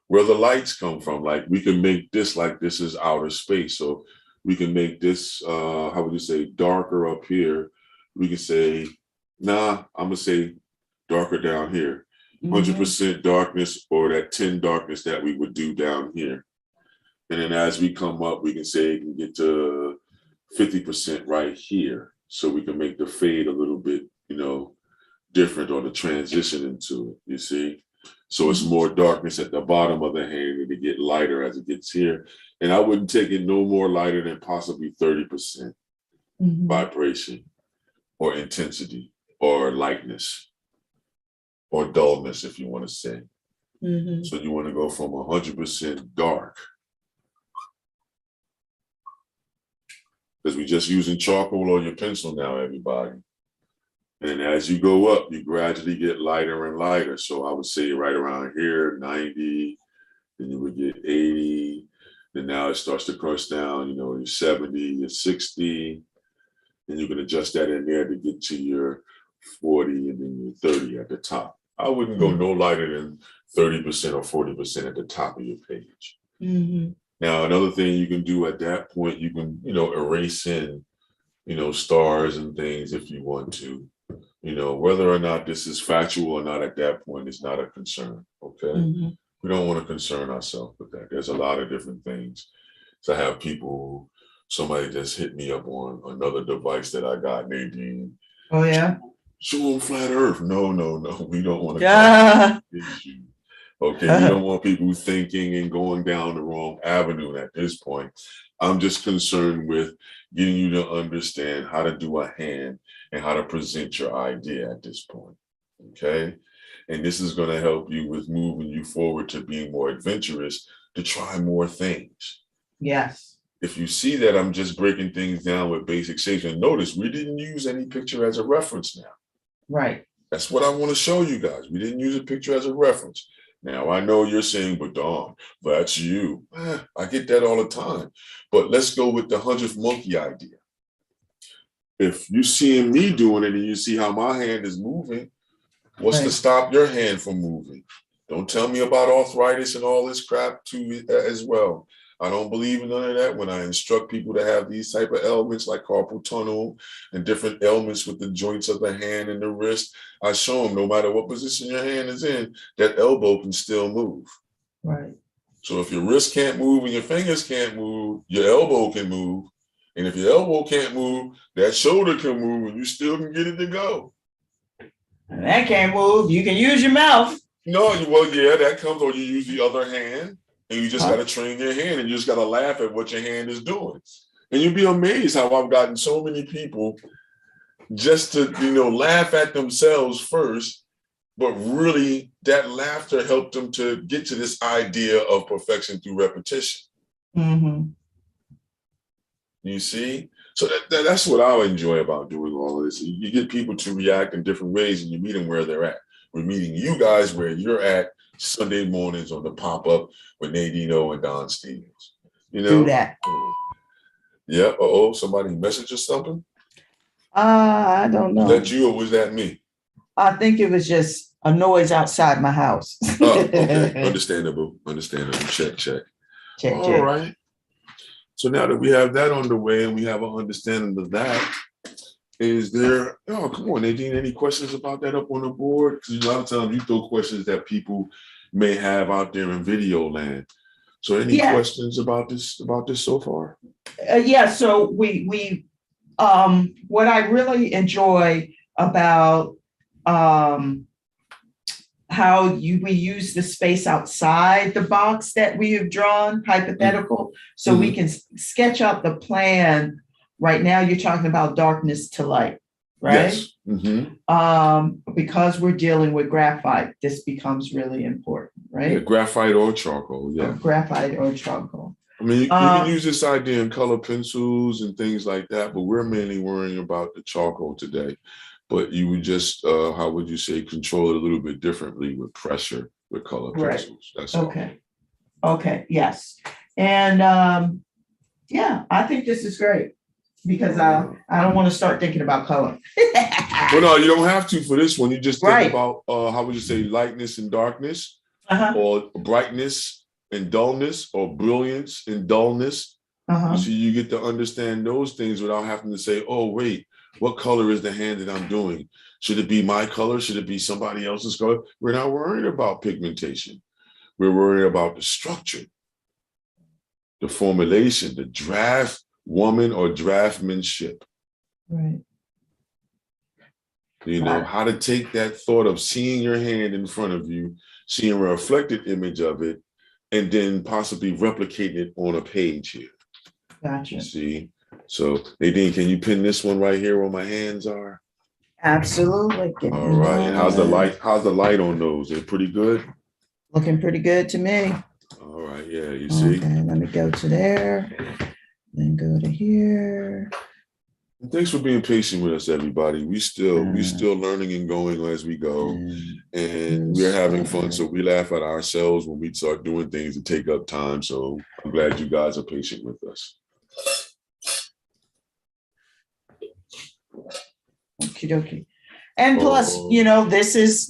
where the lights come from. Like we can make this like this is outer space. So we can make this, how would you say, darker up here. We can say, nah, I'm going to say darker down here. 100% darkness, or that 10 darkness that we would do down here. And then as we come up, we can say it can get to 50% right here. So we can make the fade a little bit, different, or the transition into it, you see? So it's more darkness at the bottom of the hand, and it get lighter as it gets here. And I wouldn't take it no more lighter than possibly 30% vibration or intensity or lightness or dullness, if you want to say. So you want to go from 100% dark, because we're just using charcoal on your pencil now, everybody. And as you go up, you gradually get lighter and lighter. So I would say right around here, 90, then you would get 80. Then now it starts to crush down, your 70, your 60. And you can adjust that in there to get to your 40 and then your 30 at the top. I wouldn't go no lighter than 30% or 40% at the top of your page. Now, another thing you can do at that point, you can, erase in, stars and things if you want to. Whether or not this is factual or not at that point is not a concern, okay? We don't want to concern ourselves with that. There's a lot of different things. So I have somebody just hit me up on another device that I got, Nadine. Oh, yeah? Show them flat earth. No. We don't want to issue. Okay, we don't want people thinking and going down the wrong avenue at this point. I'm just concerned with getting you to understand how to do a hand and how to present your idea at this point, okay? And this is going to help you with moving you forward to being more adventurous, to try more things. Yes. If you see that I'm just breaking things down with basic shapes, and notice we didn't use any picture as a reference now. Right. That's what I want to show you guys. We didn't use a picture as a reference. Now, I know you're saying, but Dawn, that's you. I get that all the time. But let's go with the 100th monkey idea. If you seeing me doing it and you see how my hand is moving, what's to stop your hand from moving? Don't tell me about arthritis and all this crap too as well. I don't believe in none of that. When I instruct people to have these type of ailments like carpal tunnel and different ailments with the joints of the hand and the wrist, I show them no matter what position your hand is in, that elbow can still move. Right. So if your wrist can't move and your fingers can't move, your elbow can move. And if your elbow can't move, that shoulder can move and you still can get it to go. That can't move. You can use your mouth. No, well, yeah, that comes, or you use the other hand, and you just got to train your hand, and you just got to laugh at what your hand is doing. And you'd be amazed how I've gotten so many people just to, laugh at themselves first, but really that laughter helped them to get to this idea of perfection through repetition. Mm-hmm. You see? So that's what I enjoy about doing all of this. You get people to react in different ways, and you meet them where they're at. We're meeting you guys where you're at Sunday mornings on the pop-up with Nadine and Don Stevens. Do that. Yeah. Somebody messaged us something? I don't know. Was that you or was that me? I think it was just a noise outside my house. Okay. Understandable. Check. All right. So now that we have that on the way and we have an understanding of that, is there, come on, Nadine, any questions about that up on the board? Because a lot of times you throw questions that people may have out there in video land. So any questions about this so far? So we what I really enjoy about how we use the space outside the box that we have drawn, hypothetical, so we can sketch out the plan. Right now, you're talking about darkness to light, right? Yes. Mm-hmm. Because we're dealing with graphite, this becomes really important, right? Yeah, graphite or charcoal, yeah. Graphite or charcoal. I mean, you can use this idea in color pencils and things like that, but we're mainly worrying about the charcoal today. But you would just, how would you say, control it a little bit differently with pressure with color pencils. That's okay. All. Okay, yes. And I think this is great because I don't want to start thinking about color. Well, no, you don't have to for this one. You just think about, how would you say, lightness and darkness, or brightness and dullness, or brilliance and dullness. So you get to understand those things without having to say, oh, wait, what color is the hand that I'm doing? Should it be my color? Should it be somebody else's color? We're not worried about pigmentation. We're worried about the structure, the formulation, the draft woman or draftmanship. Right. How to take that thought of seeing your hand in front of you, seeing a reflected image of it, and then possibly replicate it on a page here. Gotcha. You see? So, Nadine, can you pin this one right here where my hands are? Absolutely. All right. And how's the light? How's the light on those? They're pretty good? Looking pretty good to me. All right. Yeah, you see? Okay, let me go to there. Then go to here. Thanks for being patient with us, everybody. We still learning and going as we go, and we're having fun. So we laugh at ourselves when we start doing things that take up time. So I'm glad you guys are patient with us. Okie dokie. And plus, this is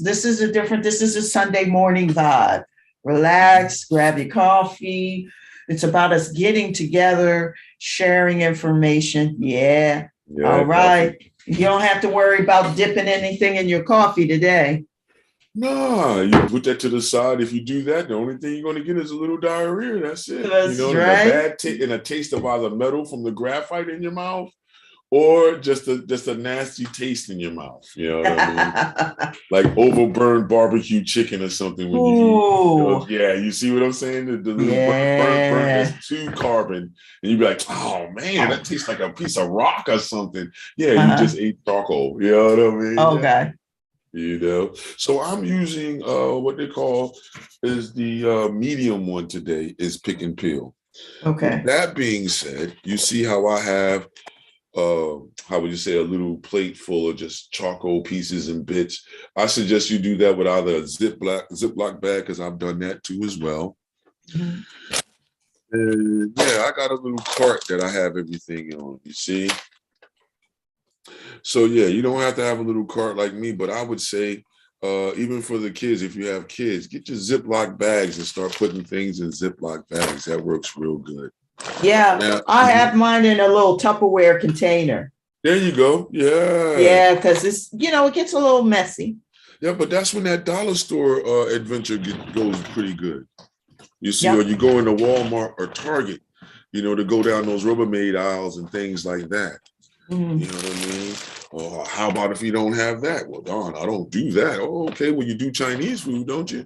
a Sunday morning vibe. Relax, grab your coffee. It's about us getting together, sharing information. Yeah. All right. Coffee. You don't have to worry about dipping anything in your coffee today. No, you put that to the side. If you do that, the only thing you're going to get is a little diarrhea. That's it. That's right. And a bad and a taste of either metal from the graphite in your mouth, or just a nasty taste in your mouth. You know what I mean? Like overburned barbecue chicken or something. When you eat, you see what I'm saying? The little burn that's too carbon. And you'd be like, oh man, that tastes like a piece of rock or something. Yeah, you just ate charcoal. You know what I mean? Okay. So I'm using what they call is the medium one today is pick and peel. Okay. With that being said, you see how I have how would you say, a little plate full of just charcoal pieces and bits. I suggest you do that with either a Ziploc bag, because I've done that too as well. Mm-hmm. And I got a little cart that I have everything on, you see? So you don't have to have a little cart like me, but I would say, even for the kids, if you have kids, get your Ziploc bags and start putting things in Ziploc bags. That works real good. Yeah, I have mine in a little Tupperware container. There you go. Yeah. Yeah, because it's, it gets a little messy. Yeah, but that's when that dollar store adventure goes pretty good. You see, or you go into Walmart or Target, to go down those Rubbermaid aisles and things like that. You know what I mean? Or how about if you don't have that? Well, darn, I don't do that. Oh, okay. Well, you do Chinese food, don't you?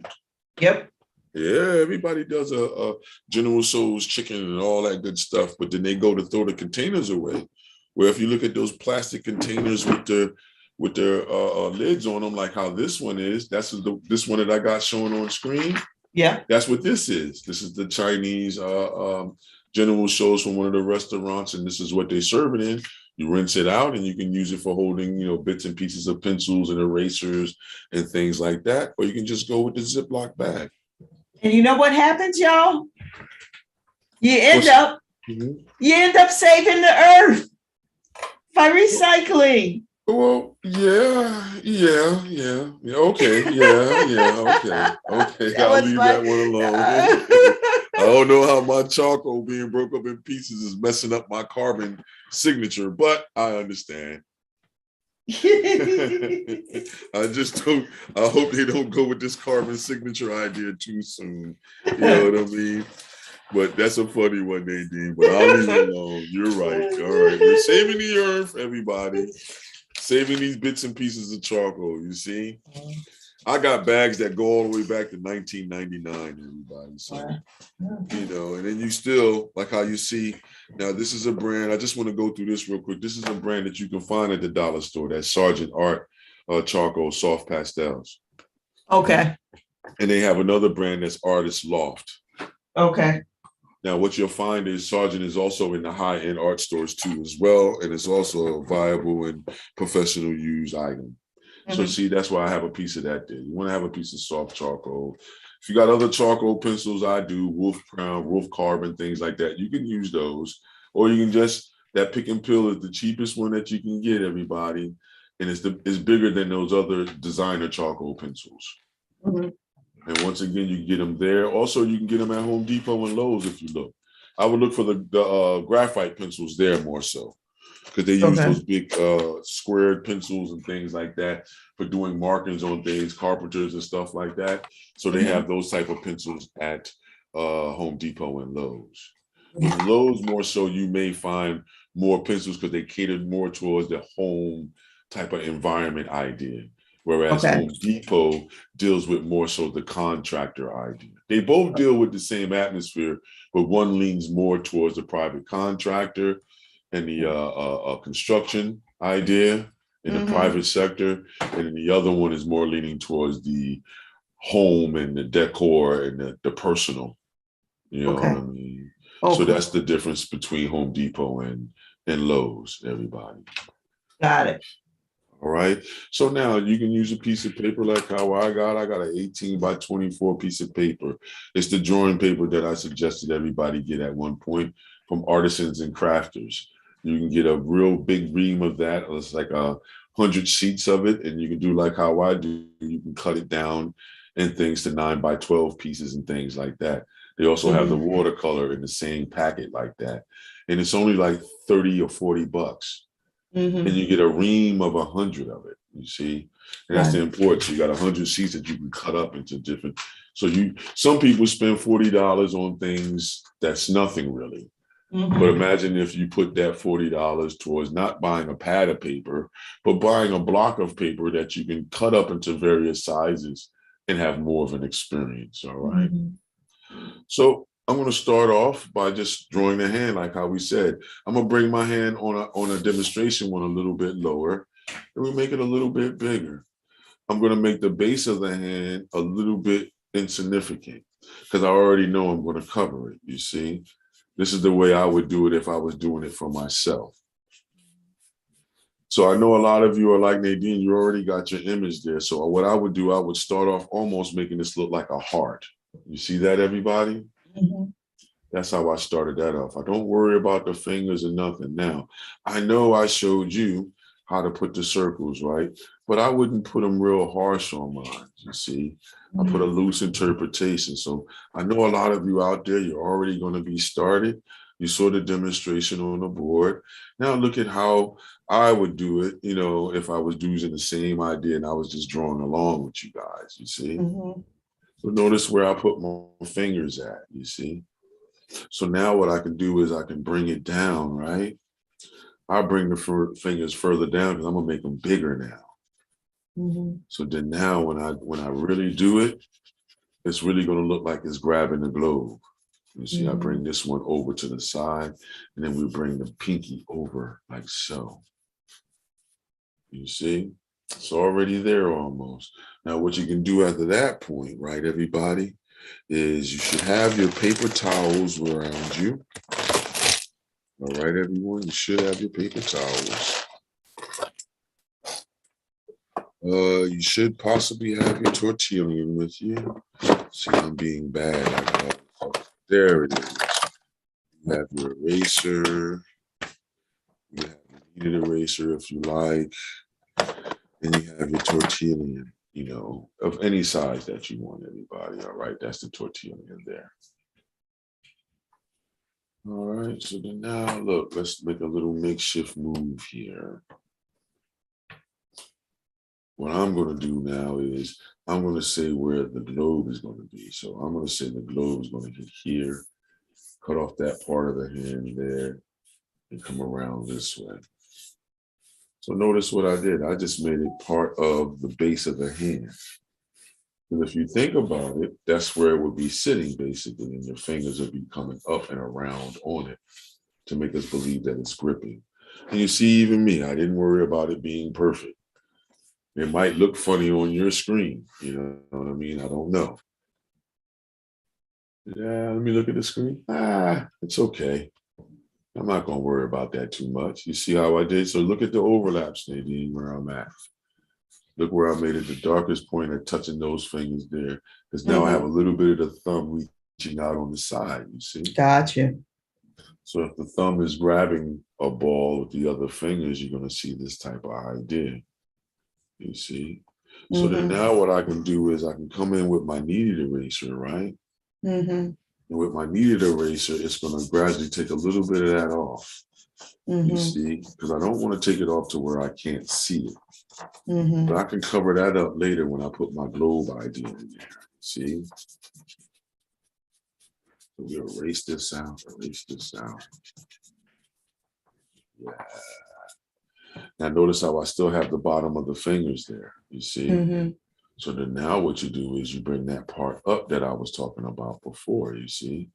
Yep. Yeah, everybody does a General Tso's chicken and all that good stuff, but then they go to throw the containers away. Where if you look at those plastic containers with their lids on them, like how this one is, this one that I got showing on screen. Yeah. That's what this is. This is the Chinese General Tso's from one of the restaurants, and this is what they serve it in. You rinse it out, and you can use it for holding, bits and pieces of pencils and erasers and things like that. Or you can just go with the Ziploc bag. And you know what happens, y'all? You end up saving the earth by recycling. Well, yeah. Okay, okay. I'll leave that one alone. I don't know how my charcoal being broke up in pieces is messing up my carbon signature, but I understand. I hope they don't go with this carbon signature idea too soon. You know what I mean? But that's a funny one, Nadine, but I'll leave it alone. You're right. All right. We're saving the earth, everybody. Saving these bits and pieces of charcoal, you see? I got bags that go all the way back to 1999, everybody. So, and then you still, like how you see, now this is a brand, I just want to go through this real quick. This is a brand that you can find at the dollar store, that's Sergeant Art Charcoal Soft Pastels. Okay. And they have another brand that's Artist Loft. Okay. Now, what you'll find is Sergeant is also in the high-end art stores too as well, and it's also a viable and professional use item. So see, that's why I have a piece of that there. You want to have a piece of soft charcoal. If you got other charcoal pencils, I do, Wolf Crown, Wolf Carbon, things like that. You can use those. Or you can that pick and pill is the cheapest one that you can get, everybody. And it's bigger than those other designer charcoal pencils. And once again, you can get them there. Also, you can get them at Home Depot and Lowe's if you look. I would look for the graphite pencils there more so, because they use those big squared pencils and things like that for doing markings on things, carpenters and stuff like that. So they have those type of pencils at Home Depot and Lowe's. With Lowe's more so, you may find more pencils because they cater more towards the home type of environment idea. Whereas Home Depot deals with more so the contractor idea. They both deal with the same atmosphere, but one leans more towards the private contractor and the construction idea in the private sector. And then the other one is more leaning towards the home and the decor and the personal. You know what I mean? So that's the difference between Home Depot and Lowe's, everybody. Got it. All right. So now you can use a piece of paper like how I got an 18 by 24 piece of paper. It's the drawing paper that I suggested everybody get at one point from Artisans and Crafters. You can get a real big ream of that. It's like 100 sheets of it. And you can do like how I do. You can cut it down and things to 9 by 12 pieces and things like that. They also have the watercolor in the same packet like that. And it's only like 30 or 40 bucks. And you get a ream of 100 of it, you see? And that's the importance. You got 100 sheets that you can cut up into different. So some people spend $40 on things that's nothing really. But imagine if you put that $40 towards not buying a pad of paper, but buying a block of paper that you can cut up into various sizes and have more of an experience, all right? So I'm going to start off by just drawing the hand like how we said. I'm going to bring my hand on a demonstration one a little bit lower, and we make it a little bit bigger. I'm going to make the base of the hand a little bit insignificant because I already know I'm going to cover it, you see? This is the way I would do it if I was doing it for myself. So I know a lot of you are like, Nadine, you already got your image there. So what I would do, I would start off almost making this look like a heart. You see that, everybody? That's how I started that off. I don't worry about the fingers and nothing. Now, I know I showed you how to put the circles, right? But I wouldn't put them real harsh on mine, you see? I put a loose interpretation. So I know a lot of you out there, you're already going to be started. You saw the demonstration on the board. Now look at how I would do it, if I was using the same idea and I was just drawing along with you guys, you see? So notice where I put my fingers at, you see? So now what I can do is I can bring it down, right? I'll bring the fingers further down because I'm gonna make them bigger now. So then now when I really do it, it's really gonna look like it's grabbing the globe. You see, I bring this one over to the side, and then we bring the pinky over like so. You see, it's already there almost. Now, what you can do after that point, right, everybody, is you should have your paper towels around you. All right, everyone, you should have your paper towels. You should possibly have your tortillon with you. See, I'm being bad. There it is. You have your eraser. You have your kneaded eraser if you like. And you have your tortillon, you know, of any size that you want, everybody. All right, that's the tortillon there. All right, so then now look, let's make a little makeshift move here. What I'm going to do now is I'm going to say where the globe is going to be. So I'm going to say the globe is going to hit here, cut off that part of the hand there, and come around this way. So notice what I did. I just made it part of the base of the hand. And if you think about it, that's where it would be sitting basically, and your fingers would be coming up and around on it to make us believe that it's gripping. And you see, even me, I didn't worry about it being perfect. It might look funny on your screen, you know what I mean? I don't know. Yeah, let me look at the screen. It's okay. I'm not going to worry about that too much. You see how I did? So look at the overlaps, Nadine, where I'm at. Look where I made it the darkest point at touching those fingers there. Because now I have a little bit of the thumb reaching out on the side, you see? Gotcha. So if the thumb is grabbing a ball with the other fingers, you're going to see this type of idea. You see? So then now what I can do is I can come in with my kneaded eraser, right? And with my kneaded eraser, it's going to gradually take a little bit of that off. You see? Because I don't want to take it off to where I can't see it. But I can cover that up later when I put my globe idea in there. See? So we erase this out, erase this out. Yeah. Now notice how I still have the bottom of the fingers there, you see? So then now what you do is you bring that part up that I was talking about before, you see?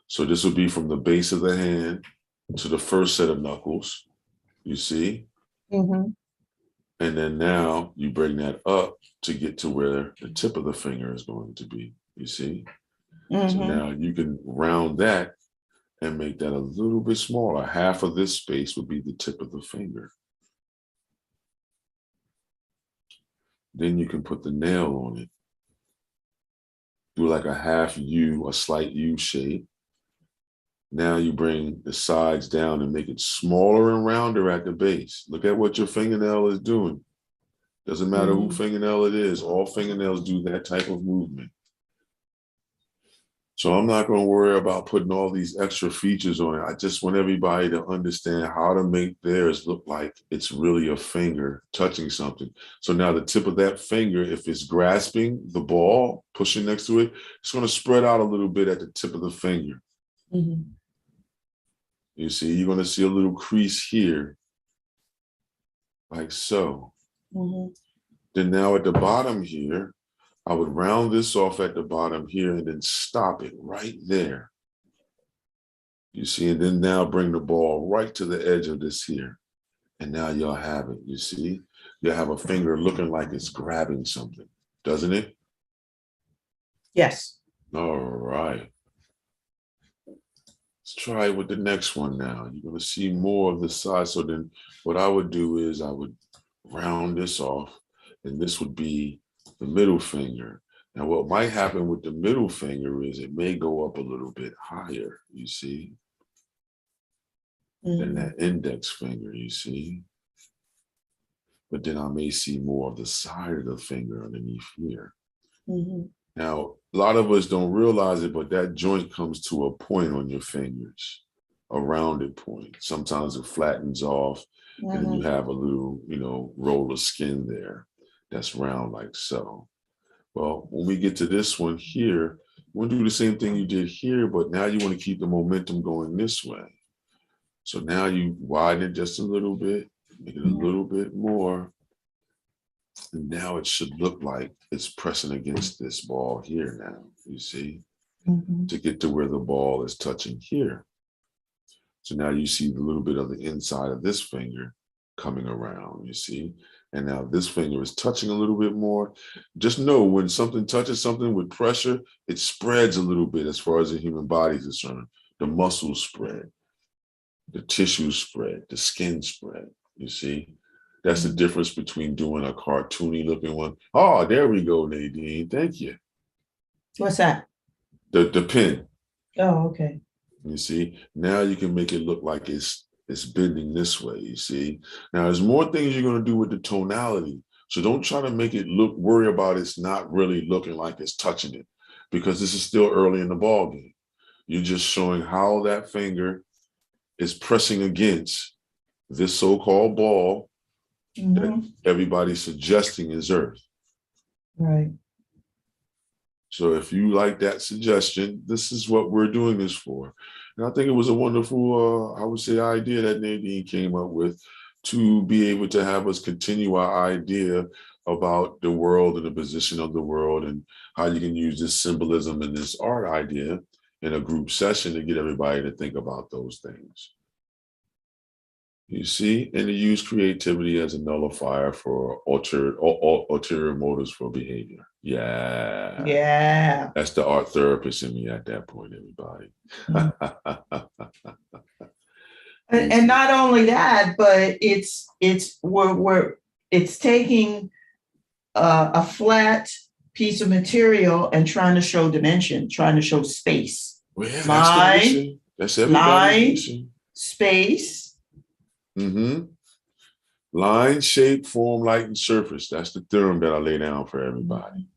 So this would be from the base of the hand to the first set of knuckles, you see? And then now you bring that up to get to where the tip of the finger is going to be, you see? So now you can round that and make that a little bit smaller. Half of this space would be the tip of the finger. Then you can put the nail on it. Do like a half U, a slight U shape. Now you bring the sides down and make it smaller and rounder at the base. Look at what your fingernail is doing. Doesn't matter who fingernail it is. All fingernails do that type of movement. So I'm not going to worry about putting all these extra features on it. I just want everybody to understand how to make theirs look like it's really a finger touching something. So now the tip of that finger, if it's grasping the ball, pushing next to it, it's going to spread out a little bit at the tip of the finger. You see, you're going to see a little crease here, like so. Then now at the bottom here, I would round this off at the bottom here and then stop it right there. You see, and then now bring the ball right to the edge of this here. And now you'll have it, you see? You'll have a finger looking like it's grabbing something, doesn't it? Yes. All right. Let's try it with the next one now. You're going to see more of the size. So then what I would do is I would round this off, and this would be the middle finger. Now, what might happen with the middle finger is it may go up a little bit higher, you see, than that index finger, you see. But then I may see more of the side of the finger underneath here. Now, a lot of us don't realize it, but that joint comes to a point on your fingers, a rounded point. Sometimes it flattens off, and then you have a little, you know, roll of skin there that's round like so. Well, when we get to this one here, we'll do the same thing you did here, but now you want to keep the momentum going this way. So now you widen it just a little bit, make it a little bit more. And now it should look like it's pressing against this ball here now, you see, to get to where the ball is touching here. So now you see a little bit of the inside of this finger coming around, you see. And now this finger is touching a little bit more. Just know when something touches something with pressure, it spreads a little bit as far as the human body is concerned. The muscles spread, the tissues spread, the skin spread, you see. That's the difference between doing a cartoony looking one. Oh, there we go, Nadine. Thank you. What's that? The pin. Oh, okay. You see, now you can make it look like it's bending this way, you see. Now, there's more things you're going to do with the tonality. So don't try to make it worry about it's not really looking like it's touching it, because this is still early in the ball game. You're just showing how that finger is pressing against this so-called ball that everybody's suggesting is Earth. Right. So if you like that suggestion, this is what we're doing this for. And I think it was a wonderful, I would say, idea that Nadine came up with to be able to have us continue our idea about the world and the position of the world and how you can use this symbolism and this art idea in a group session to get everybody to think about those things. You see, and to use creativity as a nullifier for ulterior motives for behavior. Yeah. Yeah. That's the art therapist in me at that point, everybody. And not only that, but it's taking a flat piece of material and trying to show dimension, trying to show space. Well, yeah, line, that's everybody's line, mission. Space. Line, shape, form, light, and surface. That's the theorem that I lay down for everybody.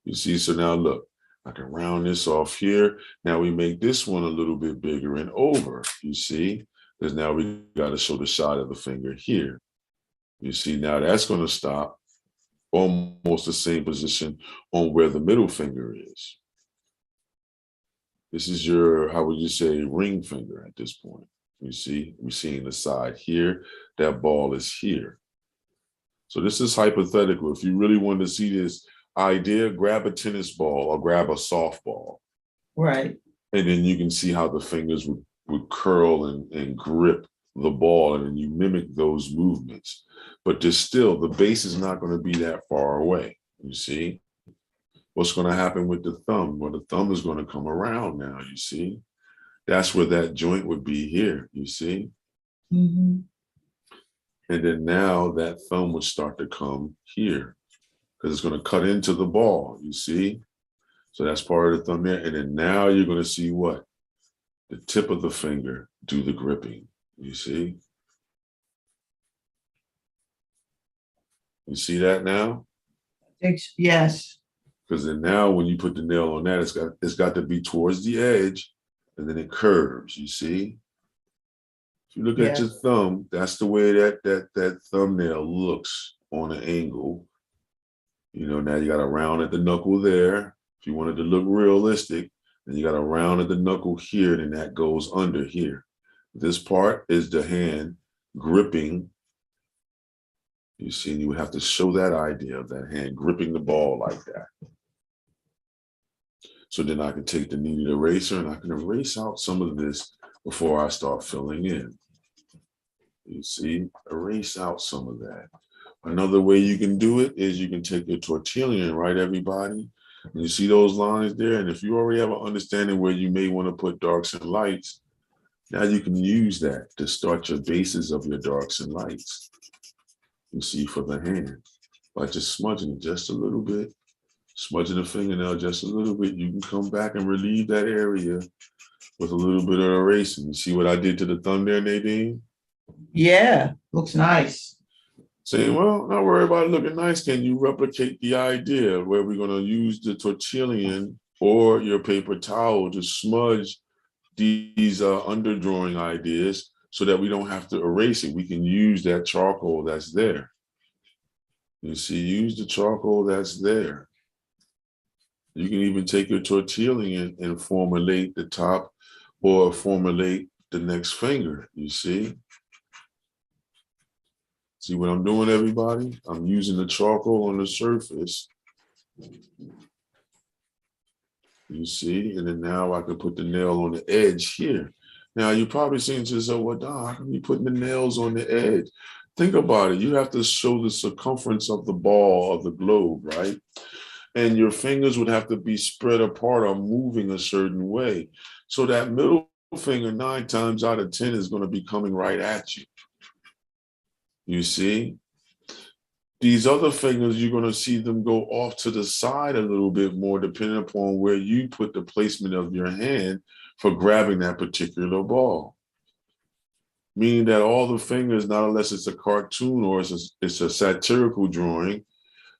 You see, so now look, I can round this off here. Now we make this one a little bit bigger and over, you see, because now we got to show the side of the finger here. You see, now that's going to stop almost the same position on where the middle finger is. This is your, how would you say, ring finger at this point. You see, we're seeing the side here, that ball is here. So this is hypothetical. If you really want to see this idea, grab a tennis ball or grab a softball. Right. And then you can see how the fingers would curl and grip the ball, and then you mimic those movements. But there's still, the base is not going to be that far away, you see. What's going to happen with the thumb? Well, the thumb is going to come around now, you see. That's where that joint would be here, you see. And then now that thumb would start to come here because it's going to cut into the ball, you see. So that's part of the thumb there. And then now you're going to see what? The tip of the finger do the gripping, you see. You see that now? Yes. Because then now when you put the nail on that, it's got to be towards the edge, and then it curves, you see? If you look at your thumb, that's the way that thumbnail looks on an angle. You know, now you got a round at the knuckle there. If you wanted to look realistic, then you got a round at the knuckle here, and that goes under here. This part is the hand gripping. You see, and you would have to show that idea of that hand gripping the ball like that. So then I can take the kneaded eraser and I can erase out some of this before I start filling in. You see, erase out some of that. Another way you can do it is you can take your tortillon, right, everybody? And you see those lines there? And if you already have an understanding where you may want to put darks and lights, now you can use that to start your bases of your darks and lights. You see, for the hand, by just smudging it just a little bit, smudging the fingernail just a little bit, you can come back and relieve that area with a little bit of erasing. You see what I did to the thumb there, Nadine? Yeah, looks nice. Saying, well, not worry about it looking nice. Can you replicate the idea where we're going to use the tortillon or your paper towel to smudge these underdrawing ideas so that we don't have to erase it? We can use that charcoal that's there. You see, use the charcoal that's there. You can even take your tortillon and formulate the top or formulate the next finger, you see? See what I'm doing, everybody? I'm using the charcoal on the surface. You see? And then now I can put the nail on the edge here. Now, you're probably saying to yourself, well, Don, how can you putting the nails on the edge? Think about it. You have to show the circumference of the ball of the globe, right? And your fingers would have to be spread apart or moving a certain way. So that middle finger 9 times out of 10 is going to be coming right at you. You see? These other fingers, you're going to see them go off to the side a little bit more, depending upon where you put the placement of your hand for grabbing that particular ball. Meaning that all the fingers, not unless it's a cartoon or it's a satirical drawing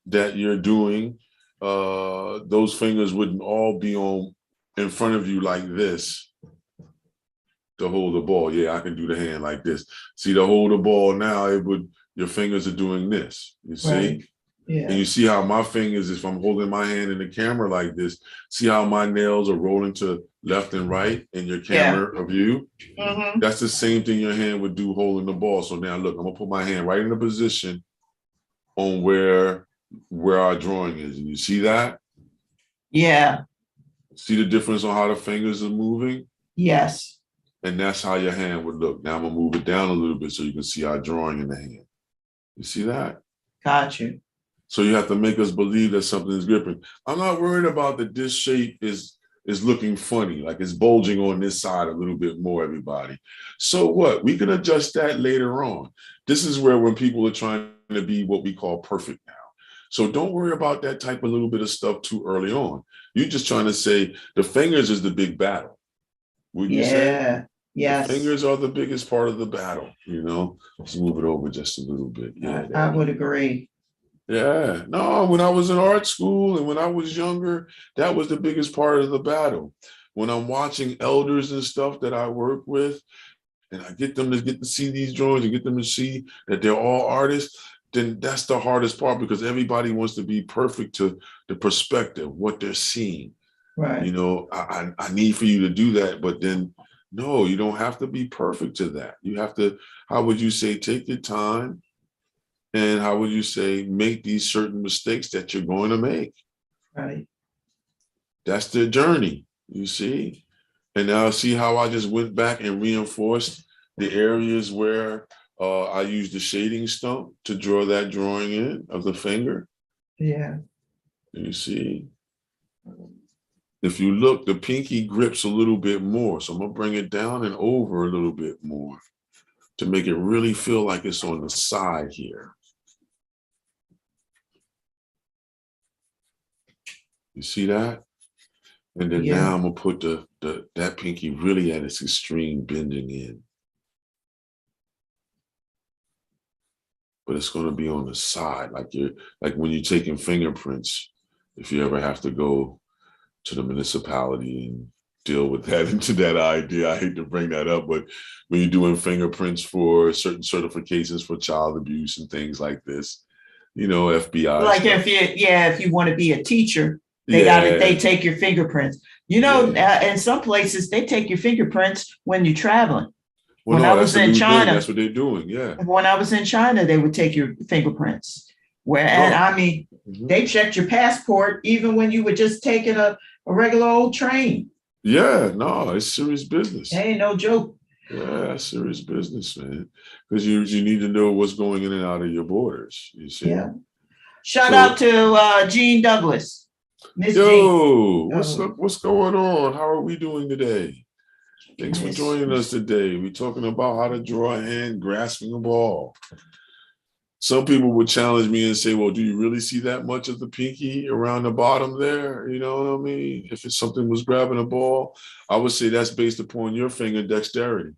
that you're doing, those fingers wouldn't all be on in front of you like this to hold the ball. Yeah, I can do the hand like this. See, to hold the ball now, your fingers are doing this, you see? Right. Yeah. And you see how my fingers, if I'm holding my hand in the camera like this, see how my nails are rolling to left and right in your camera view? Mm-hmm. That's the same thing your hand would do holding the ball. So now look, I'm gonna put my hand right in the position on where our drawing is. And you see that? Yeah. See the difference on how the fingers are moving? Yes. And that's how your hand would look. Now I'm gonna move it down a little bit so you can see our drawing in the hand. You see that? Got you. So you have to make us believe that something is gripping. I'm not worried about that this shape is looking funny, like it's bulging on this side a little bit more, everybody. So what? We can adjust that later on. This is where when people are trying to be what we call perfect now. So don't worry about that type of little bit of stuff too early on. You're just trying to say the fingers is the big battle. Would you say? Yes. The fingers are the biggest part of the battle, you know? Let's move it over just a little bit. Yeah, I would agree. Yeah, no, when I was in art school and when I was younger, that was the biggest part of the battle. When I'm watching elders and stuff that I work with, and I get them to see these drawings and get them to see that they're all artists, then that's the hardest part because everybody wants to be perfect to the perspective, what they're seeing. Right. You know, I need for you to do that, but then no, you don't have to be perfect to that. You have to, how would you say, take your time. And how would you say, make these certain mistakes that you're going to make? Right. That's the journey, you see? And now see how I just went back and reinforced the areas where I used the shading stump to draw that drawing in of the finger? Yeah. You see? If you look, the pinky grips a little bit more. So I'm gonna bring it down and over a little bit more to make it really feel like it's on the side here. You see that? And then now I'm gonna put that pinky really at its extreme bending in. But it's gonna be on the side, like when you're taking fingerprints, if you ever have to go to the municipality and deal with that into that idea. I hate to bring that up, but when you're doing fingerprints for certain certifications for child abuse and things like this, you know, FBI. Like stuff. if you want to be a teacher, they take your fingerprints. You know, in some places they take your fingerprints when you're traveling. Well, when I was in China, that's what they're doing. Yeah. When I was in China, they would take your fingerprints. And I mean, they checked your passport even when you were just taking a regular old train. Yeah, no, it's serious business. It ain't no joke. Yeah, serious business, man. Because you need to know what's going in and out of your borders. You see. Yeah. Shout out to Jean Douglas. Miss Jean. What's up? What's going on? How are we doing today? Thanks for joining us today. We're talking about how to draw a hand grasping a ball. Some people would challenge me and say, well, do you really see that much of the pinky around the bottom there? You know what I mean? If it's something was grabbing a ball, I would say that's based upon your finger dexterity.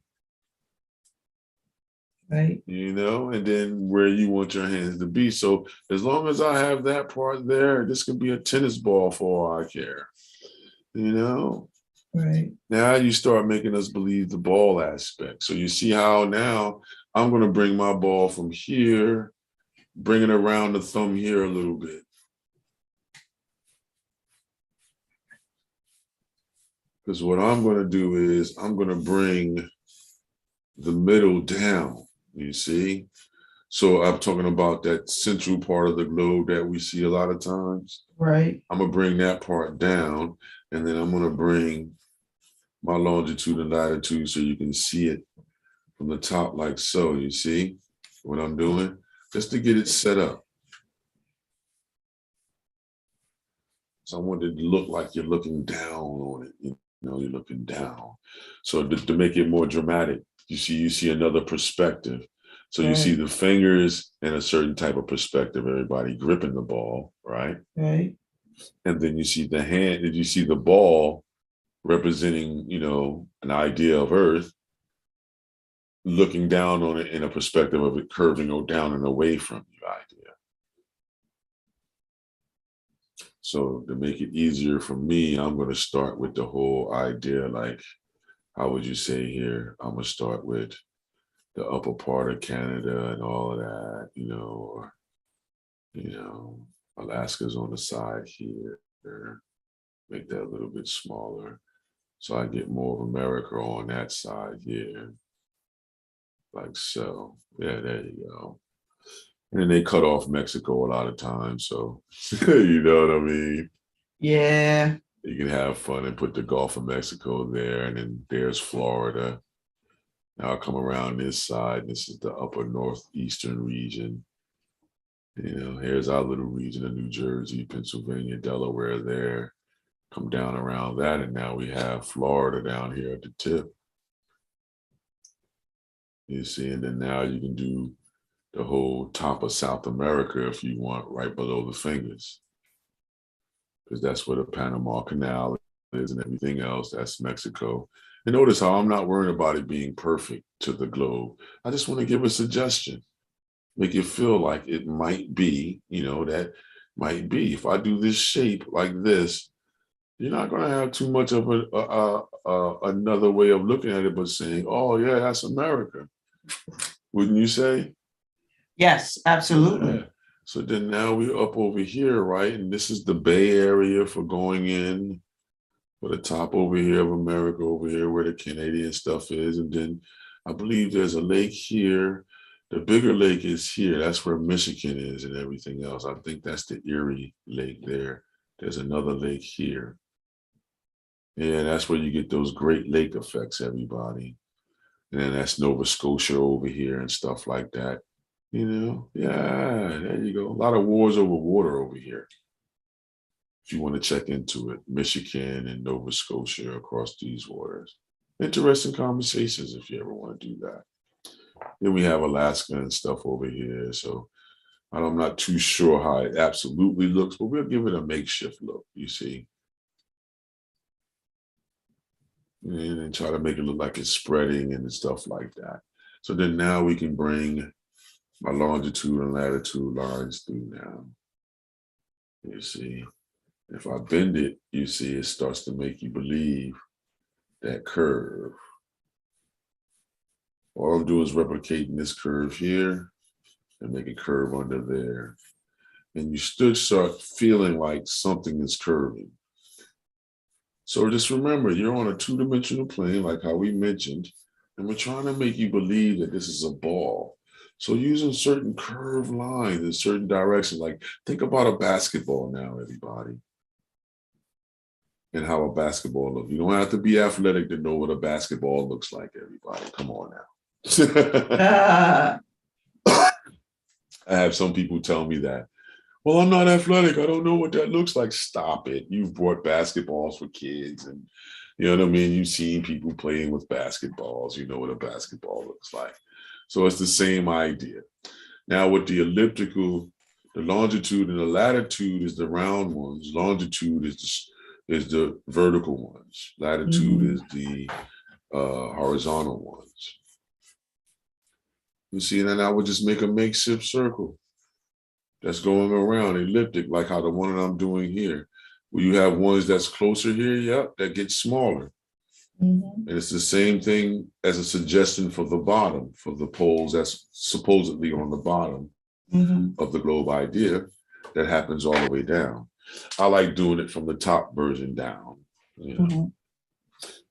Right. You know, and then where you want your hands to be. So as long as I have that part there, this could be a tennis ball for all I care. You know? Right. Now you start making us believe the ball aspect. So you see how now I'm going to bring my ball from here, bring it around the thumb here a little bit. Because what I'm going to do is I'm going to bring the middle down, you see? So I'm talking about that central part of the globe that we see a lot of times. Right. I'm gonna bring that part down, and then I'm gonna bring my longitude and latitude so you can see it from the top like so. You see what I'm doing? Just to get it set up. So I want it to look like you're looking down on it. You know, you're looking down. So to make it more dramatic, you see another perspective. So you see the fingers in a certain type of perspective, everybody gripping the ball, right? Right. And then you see the hand, and you see the ball representing, you know, an idea of Earth, looking down on it in a perspective of it curving or down and away from your idea. So to make it easier for me, I'm going to start with the whole idea, like, how would you say here? I'm going to start with the upper part of Canada and all of that, you know, or, you know, Alaska's on the side here. Make that a little bit smaller. So I get more of America on that side here. Like so. Yeah, there you go. And then they cut off Mexico a lot of times. So, you know what I mean? Yeah. You can have fun and put the Gulf of Mexico there. And then there's Florida. Now I'll come around this side. This is the upper northeastern region. You know, here's our little region of New Jersey, Pennsylvania, Delaware there. Come down around that. And now we have Florida down here at the tip. You see, and then now you can do the whole top of South America if you want, right below the fingers. Because that's where the Panama Canal is and everything else. That's Mexico. And notice how I'm not worried about it being perfect to the globe. I just want to give a suggestion. Make it feel like it might be, you know, that might be. If I do this shape like this, you're not going to have too much of another way of looking at it, but saying, oh, yeah, that's America. Wouldn't you say? Yes, absolutely. Yeah. So then now we're up over here, right? And this is the Bay Area for going in, for the top over here of America, over here where the Canadian stuff is. And then I believe there's a lake here. The bigger lake is here. That's where Michigan is and everything else. I think that's the Erie Lake there. There's another lake here. Yeah, that's where you get those Great Lake effects, everybody. And then that's Nova Scotia over here and stuff like that. You know, yeah, there you go. A lot of wars over water over here. If you want to check into it, Michigan and Nova Scotia across these waters. Interesting conversations if you ever want to do that. Then we have Alaska and stuff over here. So I'm not too sure how it absolutely looks, but we'll give it a makeshift look, you see. And then try to make it look like it's spreading and stuff like that. So then now we can bring my longitude and latitude lines through now. You see, if I bend it, you see it starts to make you believe that curve. All I'm doing is replicating this curve here and make a curve under there. And you still start feeling like something is curving. So just remember, you're on a two-dimensional plane, like how we mentioned, and we're trying to make you believe that this is a ball. So using certain curved lines in certain directions, like think about a basketball now, everybody, and how a basketball looks. You don't have to be athletic to know what a basketball looks like, everybody. Come on now. I have some people tell me that. Well, I'm not athletic. I don't know what that looks like. Stop it. You've brought basketballs for kids and you know what I mean? You've seen people playing with basketballs. You know what a basketball looks like. So it's the same idea. Now with the elliptical, the longitude and the latitude is the round ones. Longitude is the vertical ones. Latitude is the horizontal ones. You see, and then I would just make a makeshift circle that's going around elliptic, like how the one that I'm doing here. Where you have ones that's closer here, yep, that get smaller. And it's the same thing as a suggestion for the bottom, for the poles that's supposedly on the bottom of the globe idea that happens all the way down. I like doing it from the top version down. You know?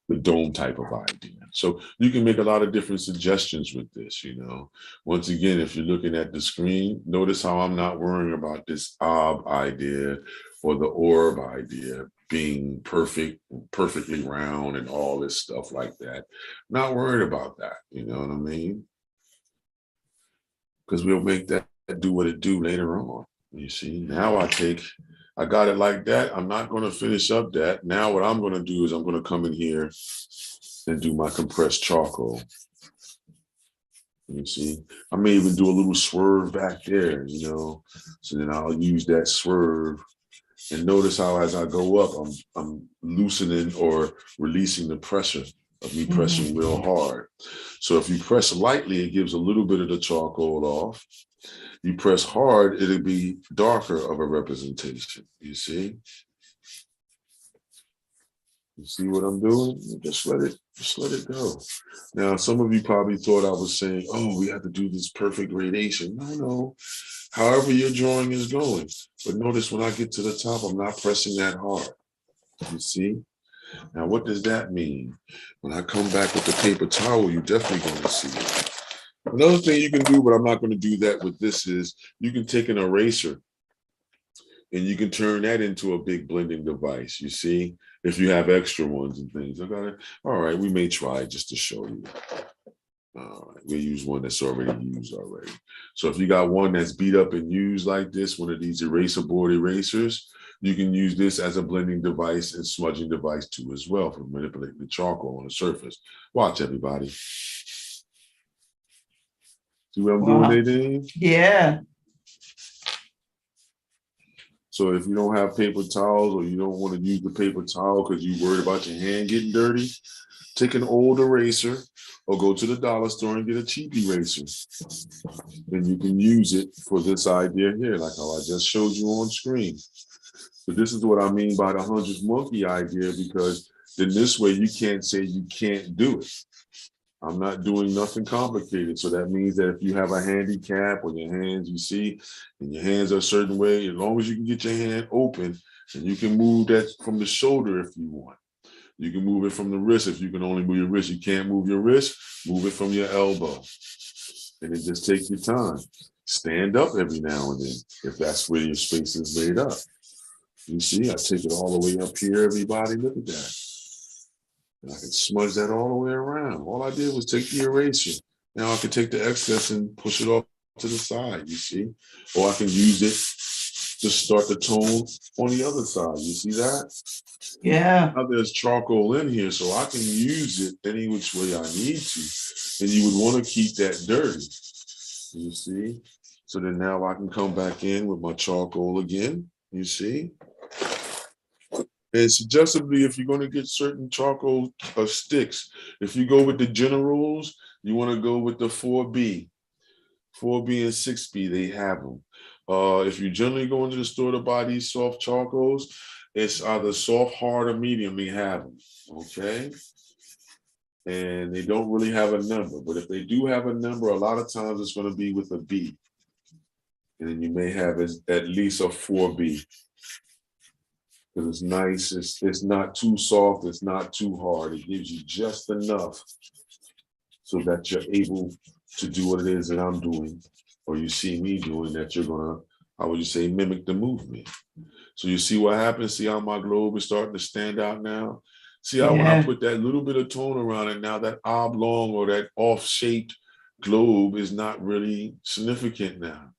the dome type of idea. So you can make a lot of different suggestions with this, you know. Once again, if you're looking at the screen, notice how I'm not worrying about this ob idea or the orb idea being perfect, perfectly round and all this stuff like that. Not worried about that, you know what I mean? Because we'll make that do what it do later on. You see, now I got it like that. I'm not going to finish up that. Now what I'm going to do is I'm going to come in here and do my compressed charcoal. You see, I may even do a little swerve back there, you know. So then I'll use that swerve. And notice how as I go up, I'm loosening or releasing the pressure of me pressing real hard. So if you press lightly, it gives a little bit of the charcoal off. You press hard, it'll be darker of a representation. You see? You see what I'm doing? Just let it go. Now, some of you probably thought I was saying, oh, we have to do this perfect gradation. No. However your drawing is going. But notice when I get to the top, I'm not pressing that hard. You see? Now, what does that mean? When I come back with the paper towel, you're definitely going to see it. Another thing you can do, but I'm not going to do that with this, is you can take an eraser and you can turn that into a big blending device, you see, if you have extra ones and things. Okay. All right, we may try just to show you. All right, we'll use one that's already used already. So if you got one that's beat up and used like this, one of these eraser board erasers, you can use this as a blending device and smudging device too as well for manipulating the charcoal on the surface. Watch, everybody. See what I'm doing, Nadine? Yeah. So if you don't have paper towels or you don't want to use the paper towel because you're worried about your hand getting dirty, take an old eraser or go to the dollar store and get a cheap eraser. And you can use it for this idea here, like how I just showed you on screen. So this is what I mean by the 100th monkey idea, because then this way you can't say you can't do it. I'm not doing nothing complicated. So that means that if you have a handicap on your hands, you see, and your hands are a certain way, as long as you can get your hand open and you can move that from the shoulder if you want. You can move it from the wrist. If you can only move your wrist, you can't move your wrist, move it from your elbow. And it just takes your time. Stand up every now and then if that's where your space is laid up. You see, I take it all the way up here, everybody. Look at that. And I can smudge that all the way around. All I did was take the eraser. Now I can take the excess and push it off to the side, you see? Or I can use it to start the tone on the other side. You see that? Yeah. Now there's charcoal in here, so I can use it any which way I need to. And you would want to keep that dirty. You see? So then now I can come back in with my charcoal again. You see? And suggestively, if you're going to get certain charcoal sticks, if you go with the generals, you want to go with the 4B. 4B and 6B, they have them. If you generally go into the store to buy these soft charcoals, it's either soft, hard, or medium, they have them, okay? And they don't really have a number, but if they do have a number, a lot of times it's going to be with a B. And then you may have at least a 4B. Because it's nice, it's not too soft, it's not too hard. It gives you just enough so that you're able to do what it is that I'm doing, or you see me doing, that you're gonna, how would you say, mimic the movement. So you see what happens? See how my globe is starting to stand out now? See how when I put that little bit of tone around it, now that oblong or that off-shaped globe is not really significant now.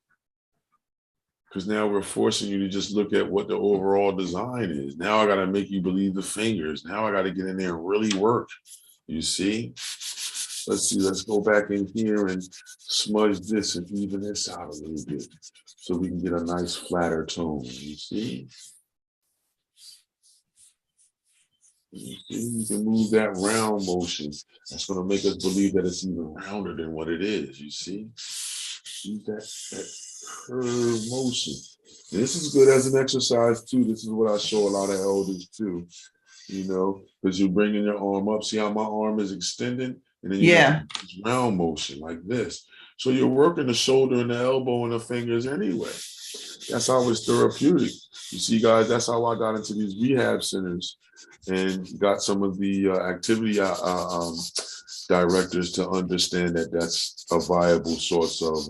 Because now we're forcing you to just look at what the overall design is. Now I got to make you believe the fingers. Now I got to get in there and really work. You see? Let's see, let's go back in here and smudge this and even this out a little bit so we can get a nice flatter tone. You see? You can move that round motion. That's going to make us believe that it's even rounder than what it is. You see? Use that curve motion. And this is good as an exercise too. This is what I show a lot of elders too, you know, because you're bringing your arm up. See how my arm is extending? And then you have this round motion like this. So you're working the shoulder and the elbow and the fingers anyway. That's how it's therapeutic. You see, guys, that's how I got into these rehab centers. and got some of the activity directors to understand that that's a viable source of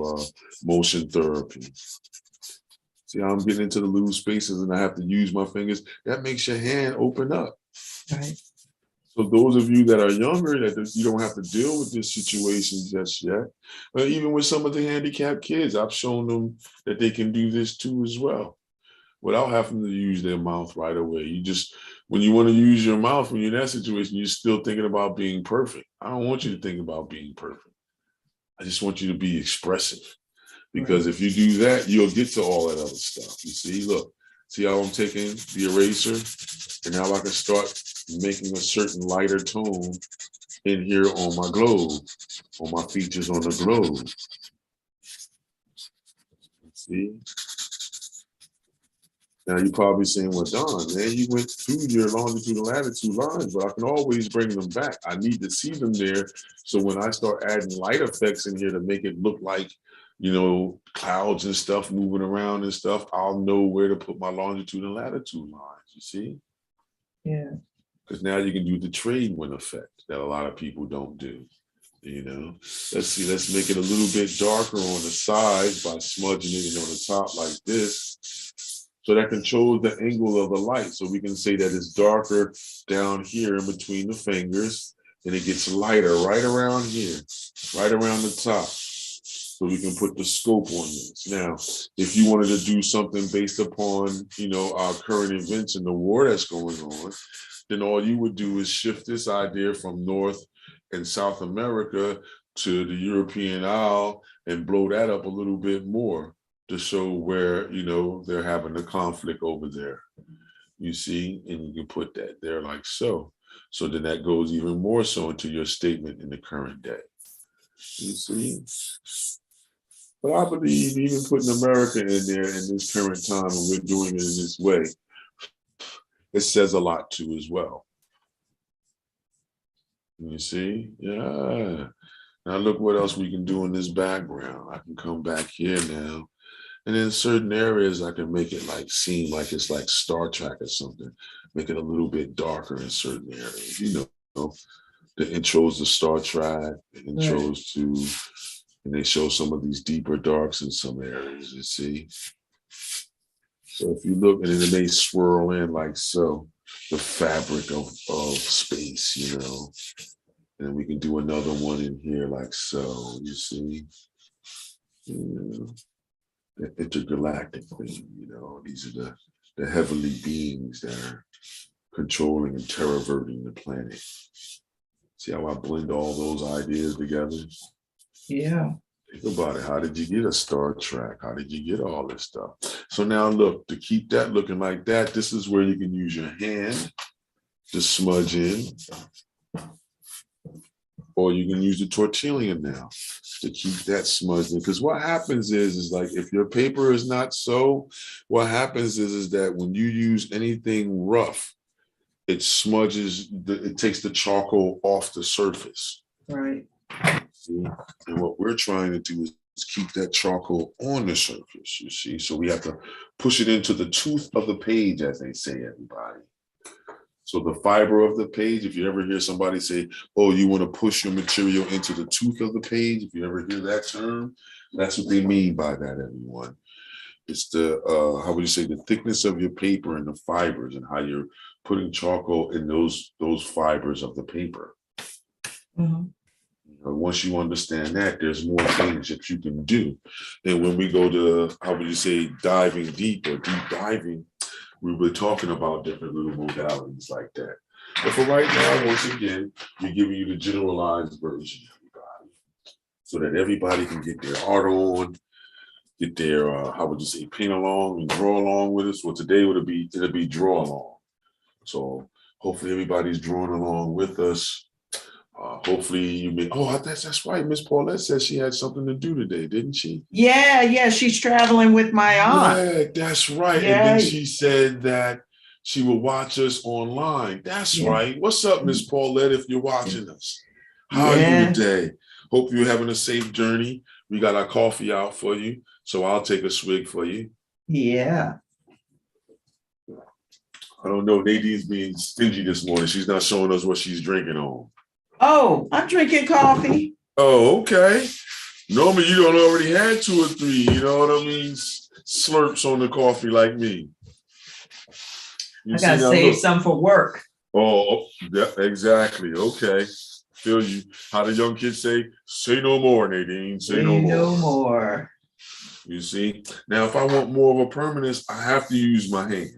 motion therapy. See how I'm getting into the loose spaces and I have to use my fingers? That makes your hand open up. Right. So those of you that are younger, that you don't have to deal with this situation just yet. But even with some of the handicapped kids, I've shown them that they can do this too as well, without having to use their mouth right away. You just, when you want to use your mouth, when you're in that situation, you're still thinking about being perfect. I don't want you to think about being perfect. I just want you to be expressive. Because if you do that, you'll get to all that other stuff. You see, look, see how I'm taking the eraser, and now I can start making a certain lighter tone in here on my globe, on my features on the globe. See? Now you're probably saying, well, Don, man, you went through your longitude and latitude lines, but I can always bring them back. I need to see them there. So when I start adding light effects in here to make it look like, you know, clouds and stuff moving around and stuff, I'll know where to put my longitude and latitude lines, you see? Yeah. Because now you can do the trade wind effect that a lot of people don't do. You know, let's see, let's make it a little bit darker on the sides by smudging it on the top like this. So that controls the angle of the light. So we can say that it's darker down here in between the fingers, and it gets lighter right around here, right around the top. So we can put the scope on this. Now, if you wanted to do something based upon, you know, our current events and the war that's going on, then all you would do is shift this idea from North and South America to the European Isle and blow that up a little bit more to show where, you know, they're having a conflict over there. You see, and you can put that there like so. So then that goes even more so into your statement in the current day. You see? But I believe even putting America in there in this current time, and we're doing it in this way, it says a lot too as well. You see? Yeah. Now look what else we can do in this background. I can come back here now. And in certain areas, I can make it like seem like it's like Star Trek or something. Make it a little bit darker in certain areas. You know, the intros to Star Trek, the intros to, and they show some of these deeper darks in some areas, you see. So if you look, and then they swirl in like so, the fabric of space, you know. And we can do another one in here like so, you see. Yeah. The intergalactic thing, you know, these are the heavenly beings that are controlling and terraverting the planet. See how I blend all those ideas together? Yeah. Think about it. How did you get a Star Trek? How did you get all this stuff? So now look, to keep that looking like that, this is where you can use your hand to smudge in. Or you can use the tortillon now to keep that smudged in. Because what happens is like if your paper is not so, what happens is that when you use anything rough, it smudges, it takes the charcoal off the surface. Right. See? And what we're trying to do is keep that charcoal on the surface, you see? So we have to push it into the tooth of the page, as they say, everybody. So the fiber of the page, if you ever hear somebody say, oh, you want to push your material into the tooth of the page, if you ever hear that term, that's what they mean by that, everyone. It's the, how would you say, the thickness of your paper and the fibers and how you're putting charcoal in those fibers of the paper. Mm-hmm. Once you understand that, there's more things that you can do. And when we go to, how would you say, diving deep or deep diving, we were talking about different little modalities like that. But for right now, once again, we're giving you the generalized version, everybody, so that everybody can get their art on, get their, how would you say, paint along and draw along with us. Well, today it'll be draw along. So hopefully everybody's drawing along with us. Hopefully you may, oh, that's right. Miss Paulette said she had something to do today, didn't she? Yeah, she's traveling with my aunt. Yeah, that's right. Yeah. And then she said that she will watch us online. That's right. What's up, Miss Paulette, if you're watching us? How are you today? Hope you're having a safe journey. We got our coffee out for you, so I'll take a swig for you. Yeah. I don't know. Nadine's being stingy this morning. She's not showing us what she's drinking on. Oh, I'm drinking coffee. Oh, okay. Normally you don't already had 2 or 3, you know what I mean? Slurps on the coffee like me. I gotta save some for work. Oh, yeah, exactly. Okay. Feel you. How the young kids say no more, Nadine. Say no more. No more. You see? Now, if I want more of a permanence, I have to use my hand.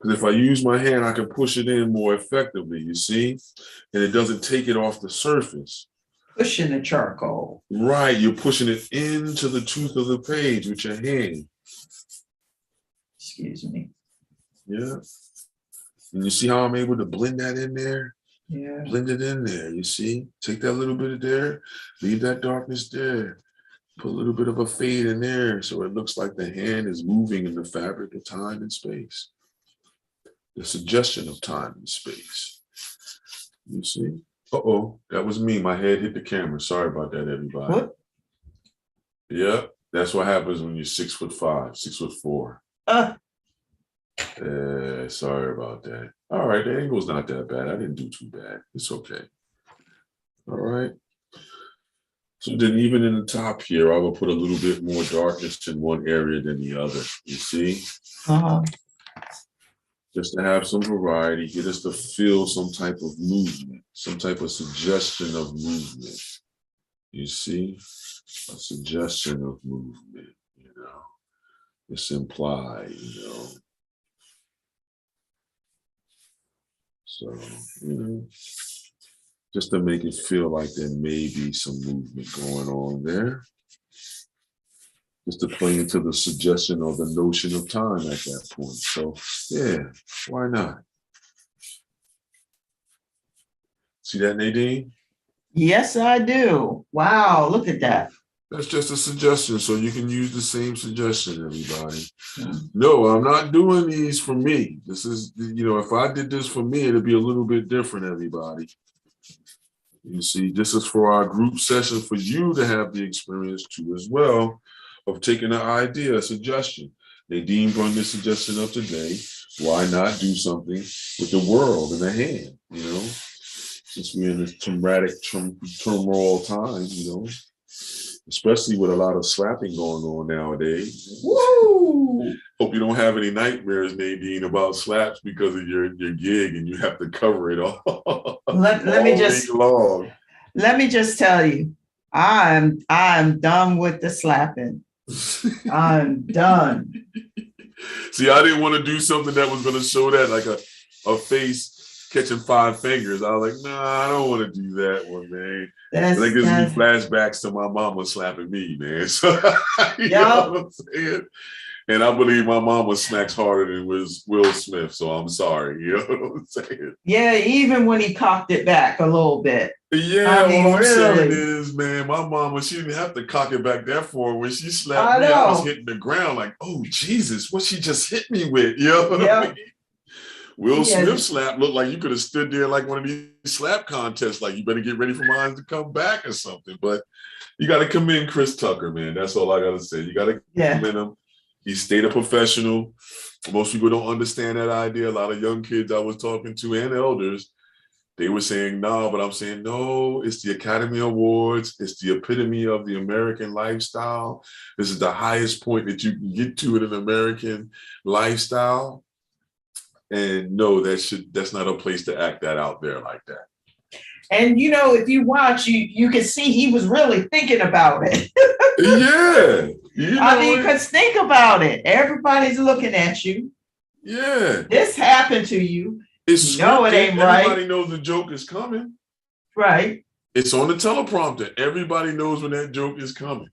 Because if I use my hand, I can push it in more effectively, you see? And it doesn't take it off the surface. Pushing the charcoal. Right, you're pushing it into the tooth of the page with your hand. Excuse me. Yeah. And you see how I'm able to blend that in there? Yeah. Blend it in there, you see? Take that little bit of there, leave that darkness there. Put a little bit of a fade in there so it looks like the hand is moving in the fabric of time and space. The suggestion of time and space. You see? Uh-oh, that was me. My head hit the camera. Sorry about that, everybody. What? Yeah, that's what happens when you're 6'5", 6'4". Sorry about that. All right, the angle's not that bad. I didn't do too bad. It's okay. All right. So then even in the top here, I will put a little bit more darkness in one area than the other. You see? Uh-huh. Just to have some variety, get us to feel some type of movement, some type of suggestion of movement. You see? A suggestion of movement, you know. It's implied, you know. So, you know, just to make it feel like there may be some movement going on there. Just to play into the suggestion or the notion of time at that point. So, yeah, why not? See that, Nadine? Yes, I do. Wow, look at that. That's just a suggestion, so you can use the same suggestion, everybody. No, I'm not doing these for me. This is, you know, if I did this for me, it'd be a little bit different, everybody. You see, this is for our group session for you to have the experience too as well of taking an idea, a suggestion. Nadine brought this suggestion up today. Why not do something with the world in the hand, you know? Since we're in this traumatic turmoil time, you know, especially with a lot of slapping going on nowadays. Woo! Hope you don't have any nightmares, Nadine, about slaps because of your gig and you have to cover it all. Let me just tell you, I'm done with the slapping. I'm done. See, I didn't want to do something that was going to show that, like a face catching 5 fingers. I was like, nah, I don't want to do that one, man. That gives me flashbacks to my mama slapping me, man. So, you know what I'm saying? And I believe my mama smacks harder than Will Smith, so I'm sorry. You know what I'm saying? Yeah, even when he cocked it back a little bit. Yeah, all I'm saying is, man, my mama, she didn't have to cock it back that far. When she slapped me, I was hitting the ground like, oh, Jesus, what she just hit me with? You know what I mean? Will Smith slap looked like you could have stood there like one of these slap contests, like you better get ready for mine to come back or something. But you got to commend Chris Tucker, man. That's all I got to say. You got to commend him. He stayed a professional. Most people don't understand that idea. A lot of young kids I was talking to and elders, they were saying, no, but I'm saying, no, it's the Academy Awards. It's the epitome of the American lifestyle. This is the highest point that you can get to in an American lifestyle. And no, that's not a place to act that out there like that. And you know, if you watch, you can see he was really thinking about it. Yeah. You know, I mean, because think about it. Everybody's looking at you. Yeah. This happened to you. It's no, it ain't right. Everybody knows the joke is coming. Right. It's on the teleprompter. Everybody knows when that joke is coming.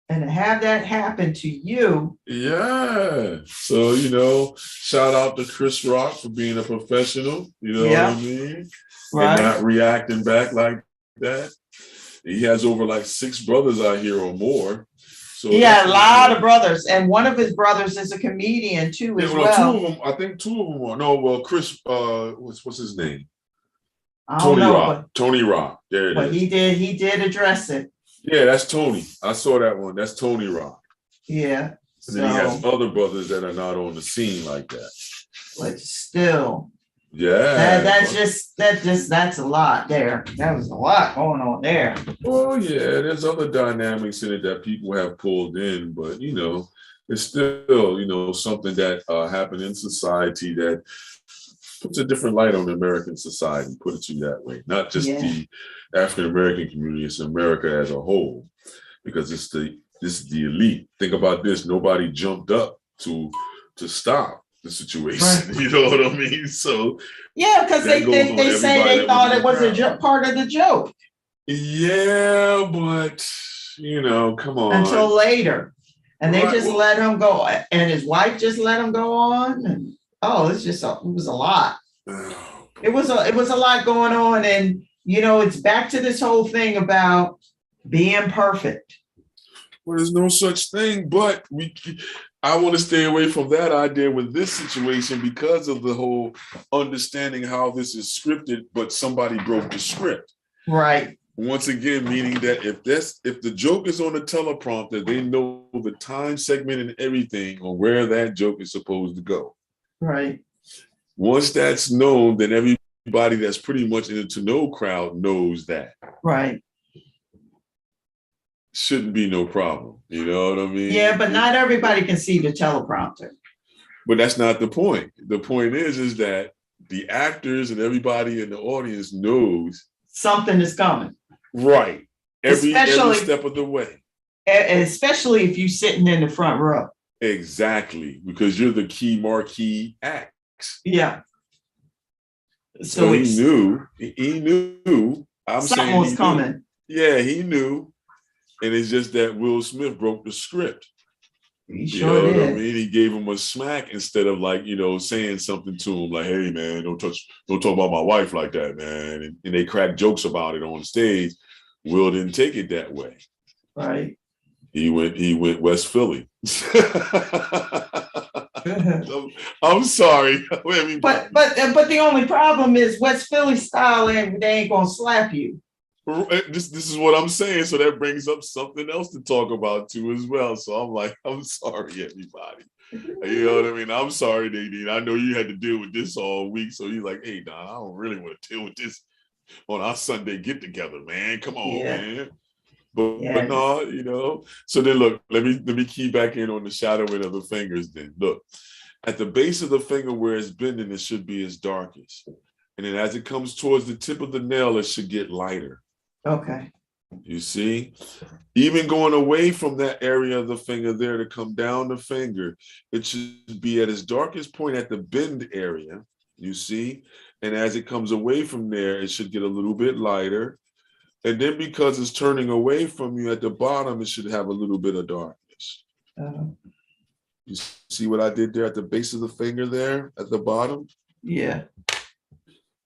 And to have that happen to you. Yeah. So, you know, shout out to Chris Rock for being a professional. You know what I mean? Right. And not reacting back like that. He has over like 6 brothers out here or more. So he had a lot of brothers. And one of his brothers is a comedian too, as well. 2 of them, I think 2 of them are. No, well, Chris, what's his name? Tony Rock. Tony Rock. There it is. He did address it. Yeah, that's Tony. I saw that one. That's Tony Rock. Yeah. And then he has other brothers that are not on the scene like that. but still. Yeah. That's a lot there. That was a lot going on there. Well, yeah, there's other dynamics in it that people have pulled in, but it's still, something that happened in society that puts a different light on American society, put it to you that way. Not just the African American community, it's America as a whole, because this is the elite. Think about this: nobody jumped up to stop the situation. Right. You know what I mean? So yeah, because they say they thought it was part of the joke. Yeah, but come on. Until later, and they just let him go, and his wife just let him go on, and it was a lot. It was a lot going on, and it's back to this whole thing about being perfect. Well, there's no such thing, but I want to stay away from that idea with this situation because of the whole understanding how this is scripted, but somebody broke the script. Right. Once again, meaning that if the joke is on the teleprompter, they know the time segment and everything on where that joke is supposed to go. Right. Once that's known, then everybody that's pretty much in the to know crowd knows that. Right. Shouldn't be no problem. You know what I mean? Yeah, but not everybody can see the teleprompter. But that's not the point. The point is that the actors and everybody in the audience knows something is coming. Right. Every step of the way. Especially if you're sitting in the front row. Exactly. Because you're the key marquee acts. Yeah. So he knew. Something was coming. Yeah, he knew. And it's just that Will Smith broke the script. He sure did. What I mean? He gave him a smack instead of saying something to him like, hey man, don't talk about my wife like that, man. And they cracked jokes about it on stage. Will didn't take it that way. Right. He went West Philly. I'm sorry. But the only problem is West Philly style, and they ain't gonna slap you. This is what I'm saying. So that brings up something else to talk about too as well. So I'm like, I'm sorry, everybody. You know what I mean? I'm sorry, Nadine. I know you had to deal with this all week. So you're like, hey, I don't really want to deal with this on our Sunday get together, man. Come on, man. But no, So then look, let me key back in on the shadowing of the fingers. Then look, at the base of the finger where it's bending, it should be its darkest. And then as it comes towards the tip of the nail, it should get lighter. Okay. You see, even going away from that area of the finger there to come down the finger, it should be at its darkest point at the bend area, you see, and as it comes away from there, it should get a little bit lighter. And then because it's turning away from you at the bottom, it should have a little bit of darkness. You see what I did there at the base of the finger there at the bottom? Yeah.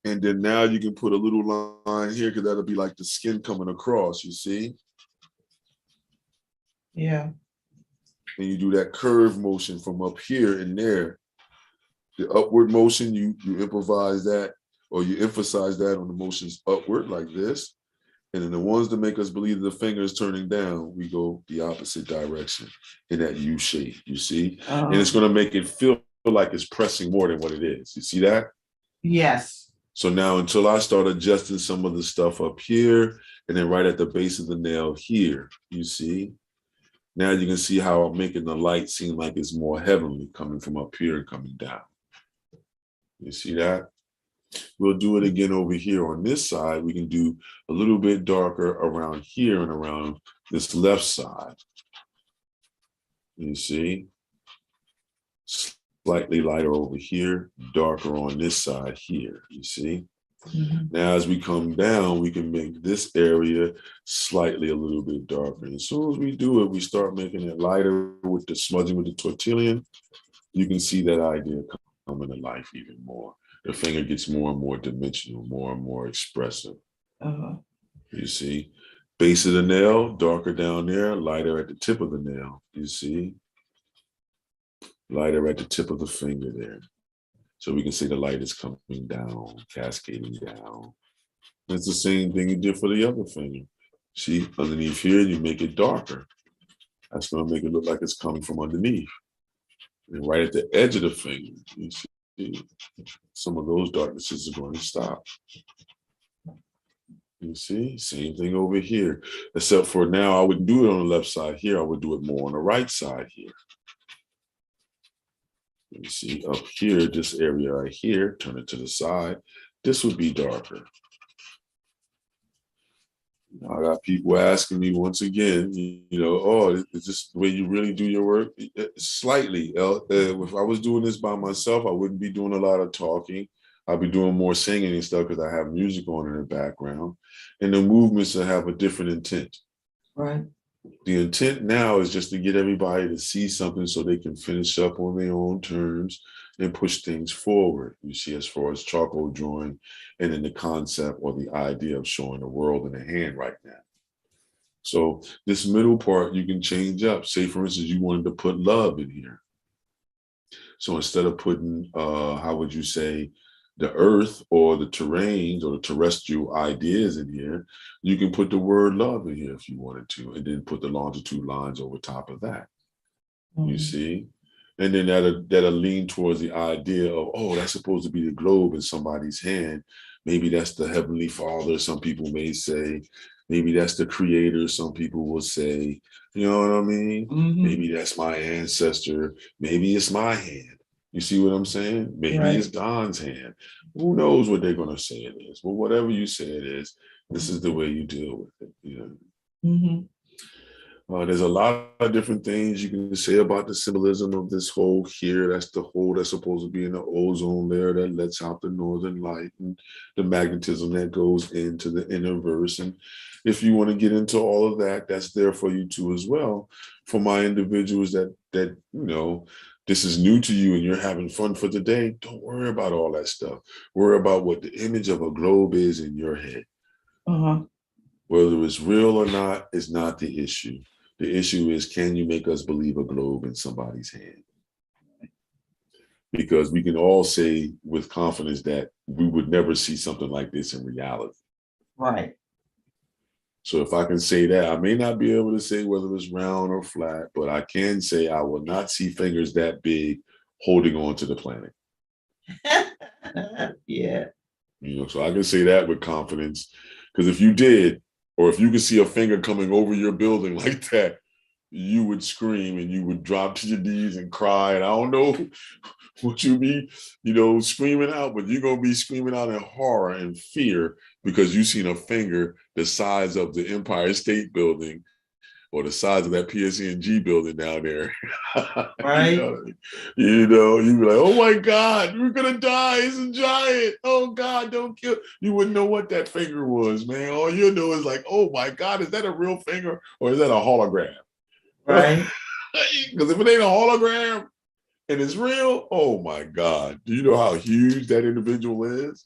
And then now you can put a little line here because that'll be like the skin coming across, you see? Yeah. And you do that curve motion from up here and there. The upward motion, you improvise that, or you emphasize that on the motions upward like this. And then the ones that make us believe the finger is turning down, we go the opposite direction in that U shape, you see? And it's going to make it feel like it's pressing more than what it is. You see that? Yes. So now until I start adjusting some of the stuff up here and then right at the base of the nail here, you see? Now you can see how I'm making the light seem like it's more heavenly coming from up here and coming down. You see that? We'll do it again over here on this side. We can do a little bit darker around here and around this left side. You see? Slightly lighter over here, darker on this side here, you see? Mm-hmm. Now, as we come down, we can make this area slightly a little bit darker. And as soon as we do it, we start making it lighter with the smudging with the tortillon. You can see that idea coming to life even more. The finger gets more and more dimensional, more and more expressive. You see? Base of the nail, darker down there, lighter at the tip of the nail, you see? Lighter at the tip of the finger there. So we can see the light is coming down, cascading down. It's the same thing you did for the other finger. See, underneath here, you make it darker. That's going to make it look like it's coming from underneath. And right at the edge of the finger, you see some of those darknesses are going to stop. You see, same thing over here, except for now I wouldn't do it on the left side here. I would do it more on the right side here. You see up here, this area right here, turn it to the side. This would be darker. I got people asking me once again, oh, is this the way you really do your work? Slightly. If I was doing this by myself, I wouldn't be doing a lot of talking. I'll be doing more singing and stuff because I have music on in the background. And the movements will have a different intent. Right. The intent now is just to get everybody to see something so they can finish up on their own terms and push things forward. You see, as far as charcoal drawing and in the concept or the idea of showing the world in the hand right now. So this middle part you can change up. Say, for instance, you wanted to put love in here. So instead of putting, how would you say, the earth or the terrains or the terrestrial ideas in here, you can put the word love in here if you wanted to, and then put the longitude lines over top of that. You see? And then that'll lean towards the idea of, oh, that's supposed to be the globe in somebody's hand. Maybe that's the Heavenly Father, some people may say. Maybe that's the Creator, some people will say. You know what I mean? Maybe that's my ancestor. Maybe it's my hand. You see what I'm saying? Maybe it's God's hand. Who knows what they're going to say it is? But whatever you say it is, this is the way you deal with it. There's a lot of different things you can say about the symbolism of this hole here. That's the hole that's supposed to be in the ozone layer that lets out the northern light and the magnetism that goes into the inner verse. And if you want to get into all of that, that's there for you too as well. For my individuals that this is new to you and you're having fun for today, don't worry about all that stuff. Worry about what the image of a globe is in your head. Whether it's real or not is not the issue. The issue is, can you make us believe a globe in somebody's hand? Because we can all say with confidence that we would never see something like this in reality. Right. So if I can say that, I may not be able to say whether it's round or flat, but I can say I will not see fingers that big holding on to the planet. Yeah. So I can say that with confidence, because if you did, or if you could see a finger coming over your building like that, you would scream and you would drop to your knees and cry. And I don't know what you'd be, screaming out, but you're going to be screaming out in horror and fear because you've seen a finger the size of the Empire State Building or the size of that PSNG building down there. Right. You'd be like, oh my God, we're going to die. It's a giant. Oh God, don't kill. You wouldn't know what that finger was, man. All you know is like, oh my God, is that a real finger or is that a hologram? Right. Because if it ain't a hologram and it's real, oh my God, do you know how huge that individual is?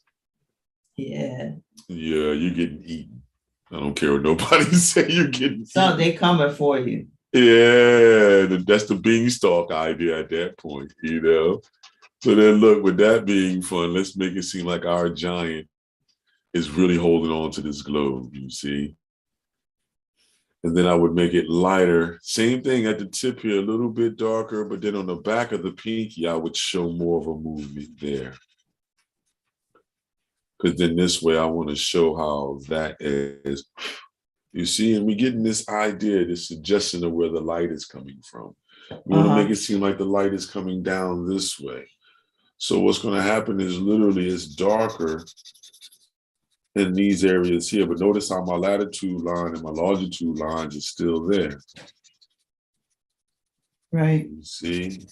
Yeah. Yeah, you're getting eaten. I don't care what nobody say, you're getting eaten. They coming for you. Yeah, that's the beanstalk idea at that point, So then look, with that being fun, let's make it seem like our giant is really holding on to this globe, you see? And then I would make it lighter. Same thing at the tip here, a little bit darker, but then on the back of the pinky, I would show more of a movement there. Because then this way I want to show how that is. You see, and we're getting this idea, this suggestion of where the light is coming from. We want to make it seem like the light is coming down this way. So what's going to happen is literally it's darker in these areas here, but notice how my latitude line and my longitude lines are still there. Right. You see?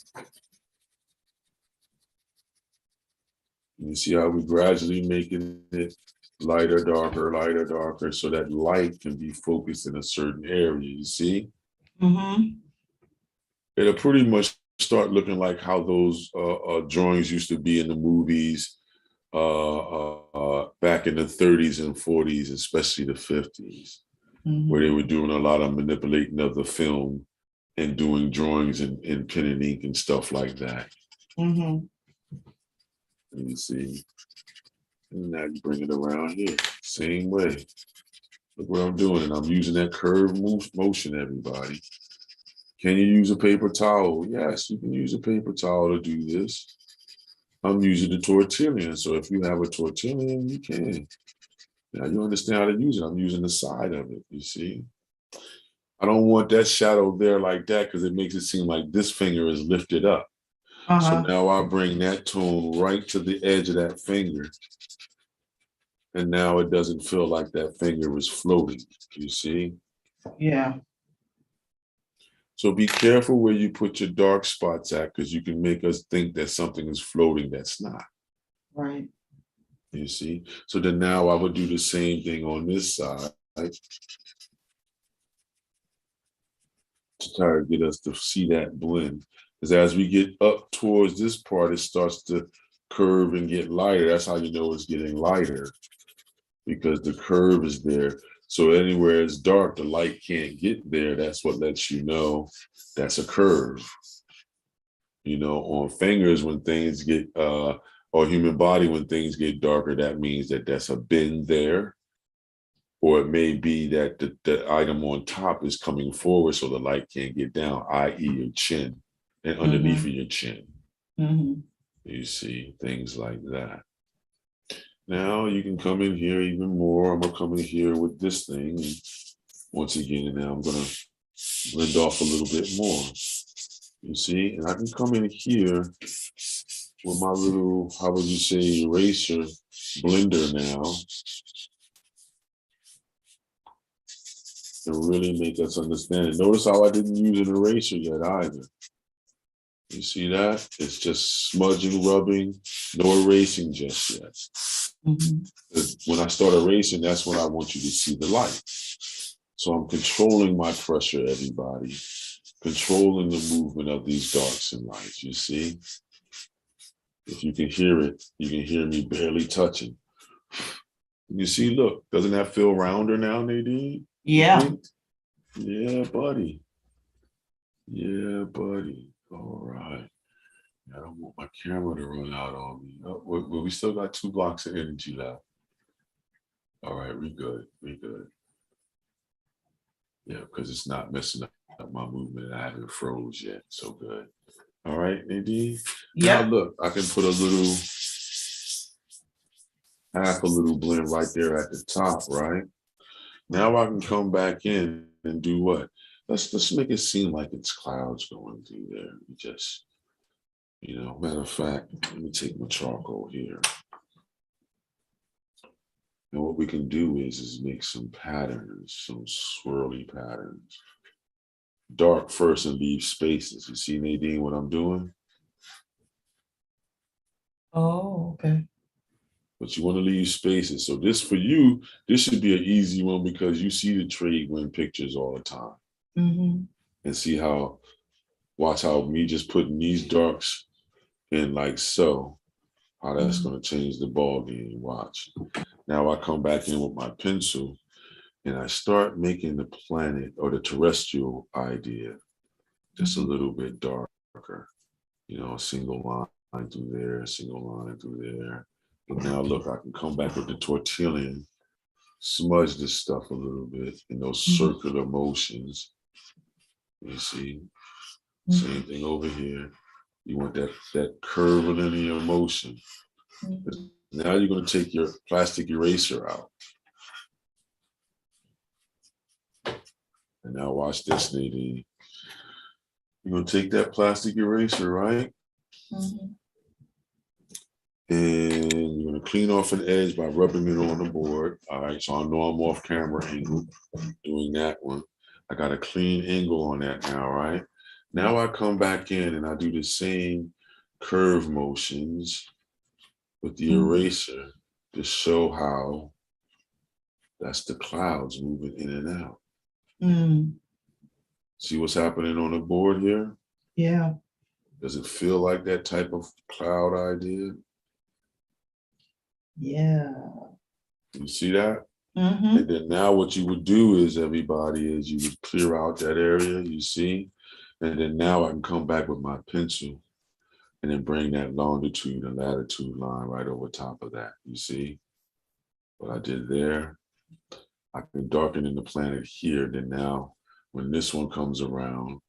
You see how we're gradually making it lighter, darker, so that light can be focused in a certain area, you see? It'll pretty much start looking like how those drawings used to be in the movies back in the 30s and 40s, especially the 50s, where they were doing a lot of manipulating of the film and doing drawings in pen and ink and stuff like that. You see? And now you bring it around here, same way. Look what I'm doing, and I'm using that curved motion, everybody. Can you use a paper towel? Yes, you can use a paper towel to do this. I'm using the tortillon. So if you have a tortillon, you can. Now you understand how to use it. I'm using the side of it, you see. I don't want that shadow there like that because it makes it seem like this finger is lifted up. So now I bring that tone right to the edge of that finger. And now it doesn't feel like that finger is floating, you see? Yeah. So be careful where you put your dark spots at because you can make us think that something is floating that's not. Right. You see? So then now I would do the same thing on this side to try to get us to see that blend. Because as we get up towards this part, it starts to curve and get lighter. That's how you know it's getting lighter because the curve is there. So anywhere it's dark, the light can't get there. That's what lets you know that's a curve. You know, on fingers, when things get, or human body, when things get darker, that means that that's a bend there. Or it may be that the item on top is coming forward so the light can't get down, i.e. your chin and underneath of your chin. You see, things like that. Now you can come in here even more. I'm gonna come in here with this thing. And once again, and now I'm gonna blend off a little bit more. You see, and I can come in here with my little, how would you say, eraser blender now. And really make us understand it. Notice how I didn't use an eraser yet either. You see that? It's just smudging, rubbing, no erasing just yet. When I start erasing, that's when I want you to see the light. So I'm controlling my pressure, everybody. Controlling the movement of these darks and lights, you see? If you can hear it, you can hear me barely touching. You see, look, doesn't that feel rounder now, Nadine? Yeah. Yeah, buddy. Yeah, buddy. All right. I don't want my camera to run out on me. Oh, well, we still got 2 blocks of energy left. All right, we good. We good. Yeah, because it's not messing up my movement. I haven't froze yet. So good. All right, Nadine. Yeah. Now look, I can put a little, half a little blend right there at the top, right? Now I can come back in and do what? Let's make it seem like it's clouds going through there. Just, you know, matter of fact, let me take my charcoal here. And what we can do is make some patterns, some swirly patterns. Dark first and leave spaces. You see, Nadine, what I'm doing? Oh, okay. But you want to leave spaces. So this for you, this should be an easy one because you see the trade win pictures all the time. And see how, watch how me just putting these darks in like so, how that's going to change the ball game. Watch. Now I come back in with my pencil and I start making the planet or the terrestrial idea just a little bit darker. You know, a single line through there, a single line through there. But now look, I can come back with the tortillon, smudge this stuff a little bit in those circular motions. You see, same thing over here. You want that curvilinear motion. Now you're going to take your plastic eraser out. And now watch this, Nadine. You're going to take that plastic eraser, right? And you're going to clean off an edge by rubbing it on the board. All right, so I know I'm off camera angle doing that one. I got a clean angle on that now, right? Now I come back in and I do the same curve motions with the eraser to show how that's the clouds moving in and out. See what's happening on the board here? Yeah. Does it feel like that type of cloud idea? Yeah. You see that? And then now what you would do is, everybody, is you would clear out that area, you see? And then now I can come back with my pencil and then bring that longitude and latitude line right over top of that, you see? What I did there. I can darken in the planet here. Then now, when this one comes around,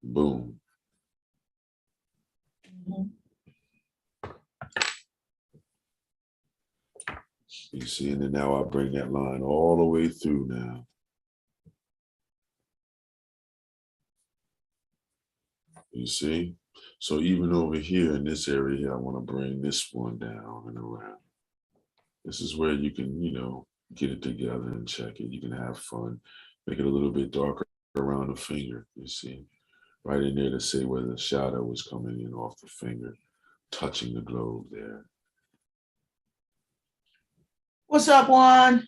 boom. You see, and then now I bring that line all the way through now. You see? So even over here in this area here, I want to bring this one down and around. This is where you can, get it together and check it. You can have fun. Make it a little bit darker around the finger, you see? Right in there to say where the shadow was coming in off the finger, touching the globe there. What's up, Juan?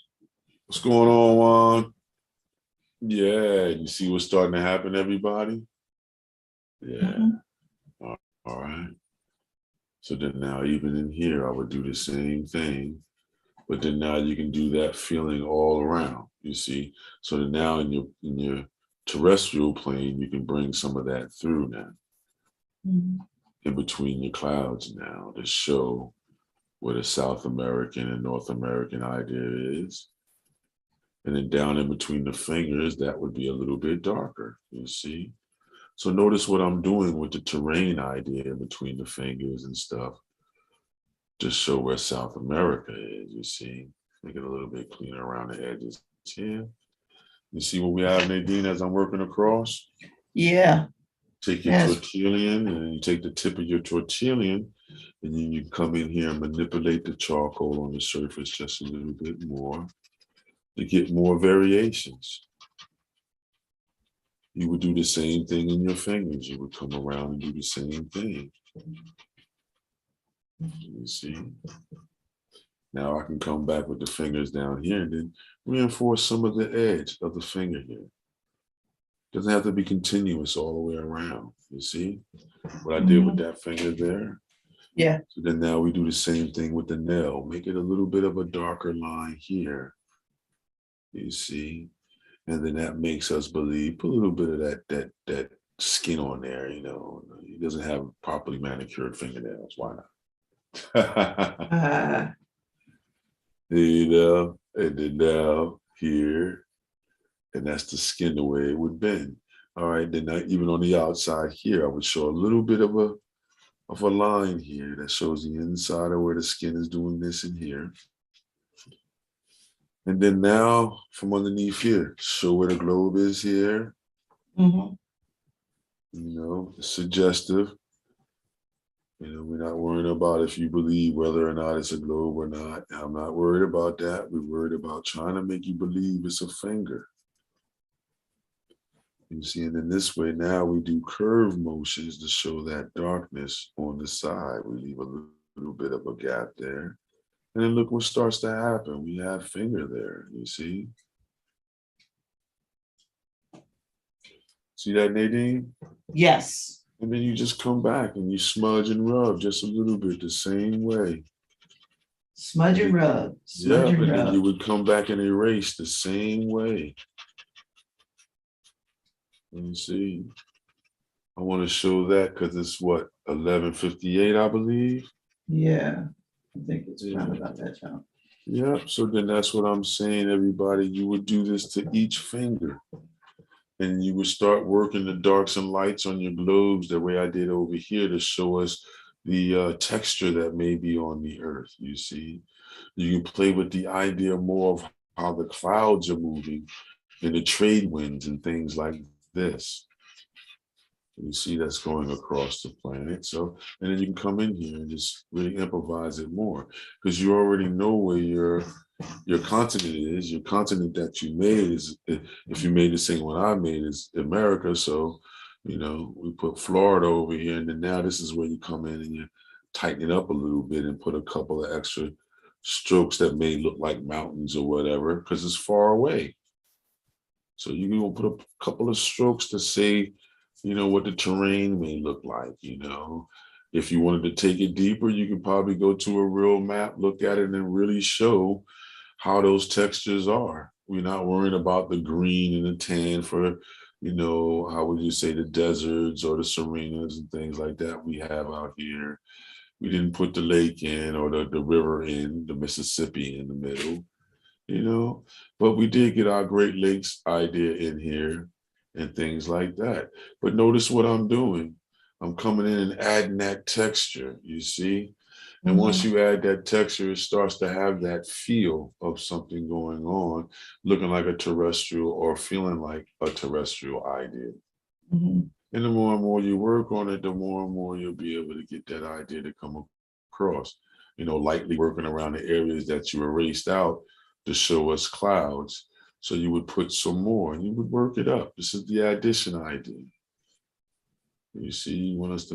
What's going on, Juan? Yeah, you see what's starting to happen, everybody? Yeah. All right. So then now even in here, I would do the same thing, but then now you can do that feeling all around, you see? So then now in your terrestrial plane, you can bring some of that through now. In between your clouds now to show where the South American and North American idea is. And then down in between the fingers, that would be a little bit darker, you see? So notice what I'm doing with the terrain idea in between the fingers and stuff to show where South America is, you see? Make it a little bit cleaner around the edges here. You see what we have, Nadine, as I'm working across? Yeah. Take your tortillon and you take the tip of your tortillon and then you come in here and manipulate the charcoal on the surface just a little bit more to get more variations. You would do the same thing in your fingers. You would come around and do the same thing. You see? Now I can come back with the fingers down here and then reinforce some of the edge of the finger here. Doesn't have to be continuous all the way around. You see what I did with that finger there? Yeah. So then now we do the same thing with the nail. Make it a little bit of a darker line here. You see? And then that makes us believe, put a little bit of that skin on there, He doesn't have properly manicured fingernails. Why not? And then now here, and that's the skin the way it would bend. All right, then even on the outside here, I would show a little bit of a line here that shows the inside of where the skin is doing this in here. And then now from underneath here, show where the globe is here. Suggestive. We're not worrying about if you believe whether or not it's a globe or not. I'm not worried about that. We're worried about trying to make you believe it's a finger. You see, and in this way, now we do curve motions to show that darkness on the side. We leave a little bit of a gap there. And then look what starts to happen. We have finger there, you see? See that, Nadine? Yes. And then you just come back and you smudge and rub just a little bit the same way. Smudge and rub. Yeah, and then you would come back and erase the same way. You see? I want to show that because it's what, 11:58, I believe? Yeah. I think it's around about that time. Yeah, so then that's what I'm saying, everybody. You would do this to each finger. And you would start working the darks and lights on your globes the way I did over here to show us the texture that may be on the earth, you see. You can play with the idea more of how the clouds are moving and the trade winds and things like this. You see that's going across the planet. So, and then you can come in here and just really improvise it more because you already know where your continent is. Your continent that you made is, if you made the same one I made, is America. So, we put Florida over here, and then now this is where you come in and you tighten it up a little bit and put a couple of extra strokes that may look like mountains or whatever because it's far away. So you can put a couple of strokes to say, what the terrain may look like, If you wanted to take it deeper, you could probably go to a real map, look at it, and really show how those textures are. We're not worrying about the green and the tan for, how would you say, the deserts or the savannas and things like that we have out here. We didn't put the lake in or the river in, the Mississippi in the middle, but we did get our Great Lakes idea in here and things like that. But notice what I'm doing. I'm coming in and adding that texture, you see? And once you add that texture, it starts to have that feel of something going on, looking like a terrestrial or feeling like a terrestrial idea. And the more and more you work on it, the more and more you'll be able to get that idea to come across. You know, lightly working around the areas that you erased out to show us clouds. So you would put some more and you would work it up. This is the addition idea. You see, you want us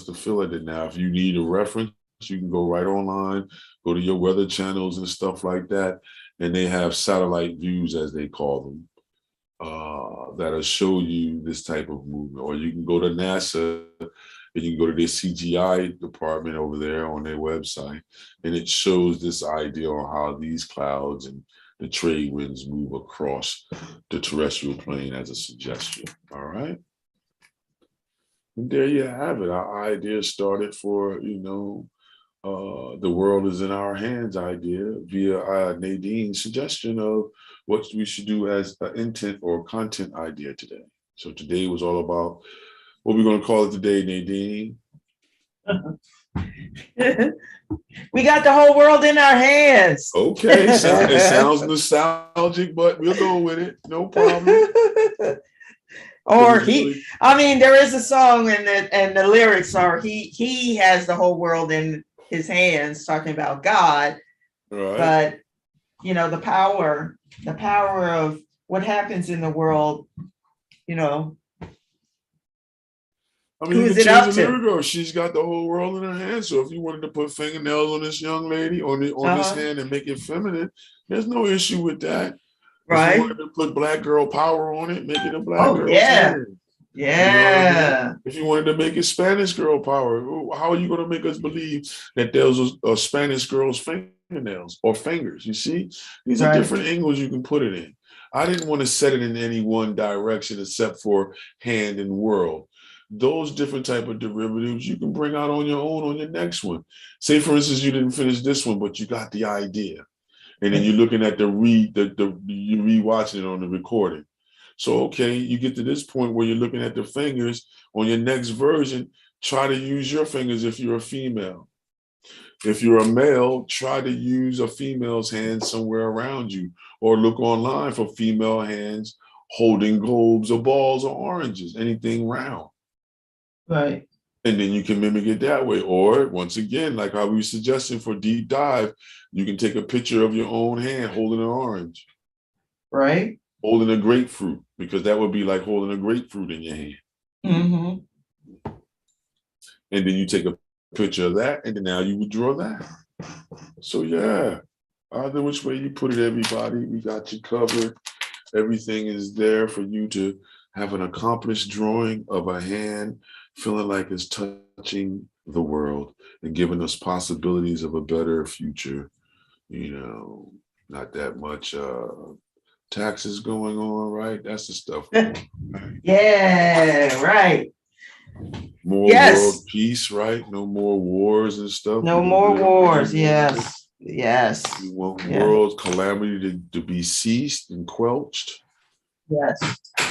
to fill it in. Now, if you need a reference, you can go right online, go to your weather channels and stuff like that, and they have satellite views, as they call them, that'll show you this type of movement. Or you can go to NASA and you can go to their CGI department over there on their website, and it shows this idea on how these clouds and the trade winds move across the terrestrial plane as a suggestion. All right. And there you have it. Our idea started for, the world is in our hands idea via Nadine's suggestion of what we should do as an intent or content idea today. So today was all about what we're going to call it today, Nadine. We got the whole world in our hands. Okay, it sounds nostalgic, but we'll go with it. No problem. Or there is a song and the lyrics are he has the whole world in his hands, talking about God. Right. But the power of what happens in the world, who is it up to? She's got the whole world in her hands. So if you wanted to put fingernails on this young lady on this hand and make it feminine, there's no issue with that. Right. If you wanted to put black girl power on it, make it a black girl. Yeah. Hand. Yeah. You know I mean? If you wanted to make it Spanish girl power, how are you going to make us believe that those are Spanish girls' fingernails or fingers? You see, these are different angles you can put it in. I didn't want to set it in any one direction except for hand and world. Those different type of derivatives you can bring out on your own on your next one. Say, for instance, you didn't finish this one, but you got the idea. And then you're looking at you're rewatching it on the recording. So, okay, you get to this point where you're looking at the fingers on your next version, try to use your fingers if you're a female. If you're a male, try to use a female's hand somewhere around you, or look online for female hands holding globes or balls or oranges, anything round. Right. And then you can mimic it that way. Or once again, like how we were suggesting for deep dive, you can take a picture of your own hand holding an orange. Right. Holding a grapefruit, because that would be like holding a grapefruit in your hand. Mm-hmm. And then you take a picture of that, and then now you would draw that. So yeah, either which way you put it, everybody, we got you covered. Everything is there for you to have an accomplished drawing of a hand feeling like it's touching the world and giving us possibilities of a better future. Not that much taxes going on, right? That's the stuff. Yeah, right. More world peace, right? No more wars and stuff. No more wars. Yes. Yes. We want world calamity to be ceased and quelched. Yes.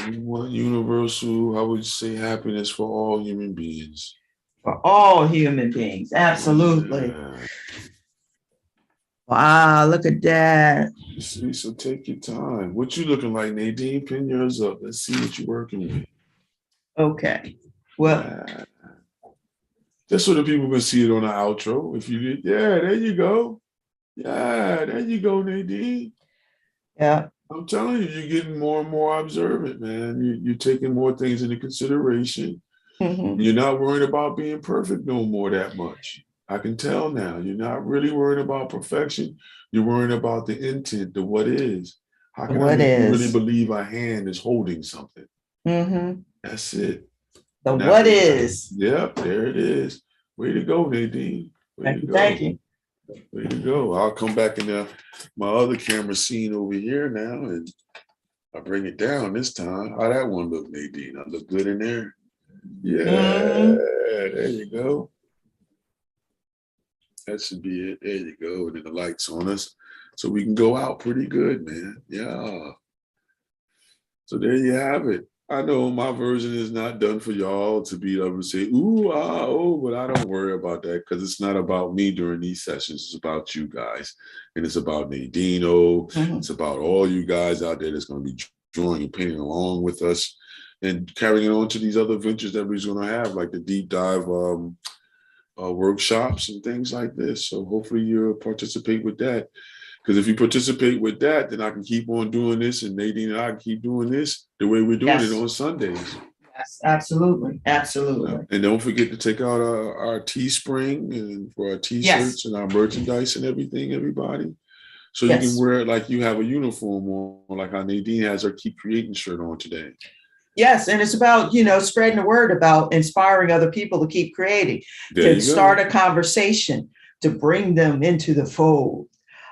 We want universal, I would say, happiness for all human beings. For all human beings. Absolutely. Yeah. Wow, look at that. You see, so take your time. What you looking like, Nadine? Pin yours up. Let's see what you're working with. Okay. Well, just so that people can see it on the outro. If you did, there you go. Yeah, there you go, Nadine. Yeah. I'm telling you, you're getting more and more observant, man. You're taking more things into consideration. Mm-hmm. You're not worried about being perfect no more that much. I can tell now. You're not really worried about perfection. You're worrying about the intent, the what is. How can I make you really believe a hand is holding something? Mm-hmm. That's it. The now, what is. Yep, there it is. Way to go, Nadine. Thank you. Way to go. I'll come back in my other camera scene over here now, and I'll bring it down this time. How that one look, Nadine? I look good in there? Yeah, there you go. That should be it. There you go. And then the lights on us. So we can go out pretty good, man. Yeah. So there you have it. I know my version is not done for y'all to be able to say, ooh, ah, oh, but I don't worry about that because it's not about me during these sessions. It's about you guys. And it's about Nadineo. It's about all you guys out there that's going to be drawing and painting along with us and carrying on to these other ventures that we're going to have, like the deep dive workshops and things like this. So hopefully you'll participate with that. Because if you participate with that, then I can keep on doing this, and Nadine and I can keep doing this the way we're doing it on Sundays. Yes, absolutely, absolutely. And don't forget to take out our Teespring and for our T-shirts and our merchandise and everything, everybody. So you can wear it like you have a uniform on, like how Nadine has her Keep Creating shirt on today. Yes, and it's about, spreading the word about inspiring other people to keep creating, to start a conversation, to bring them into the fold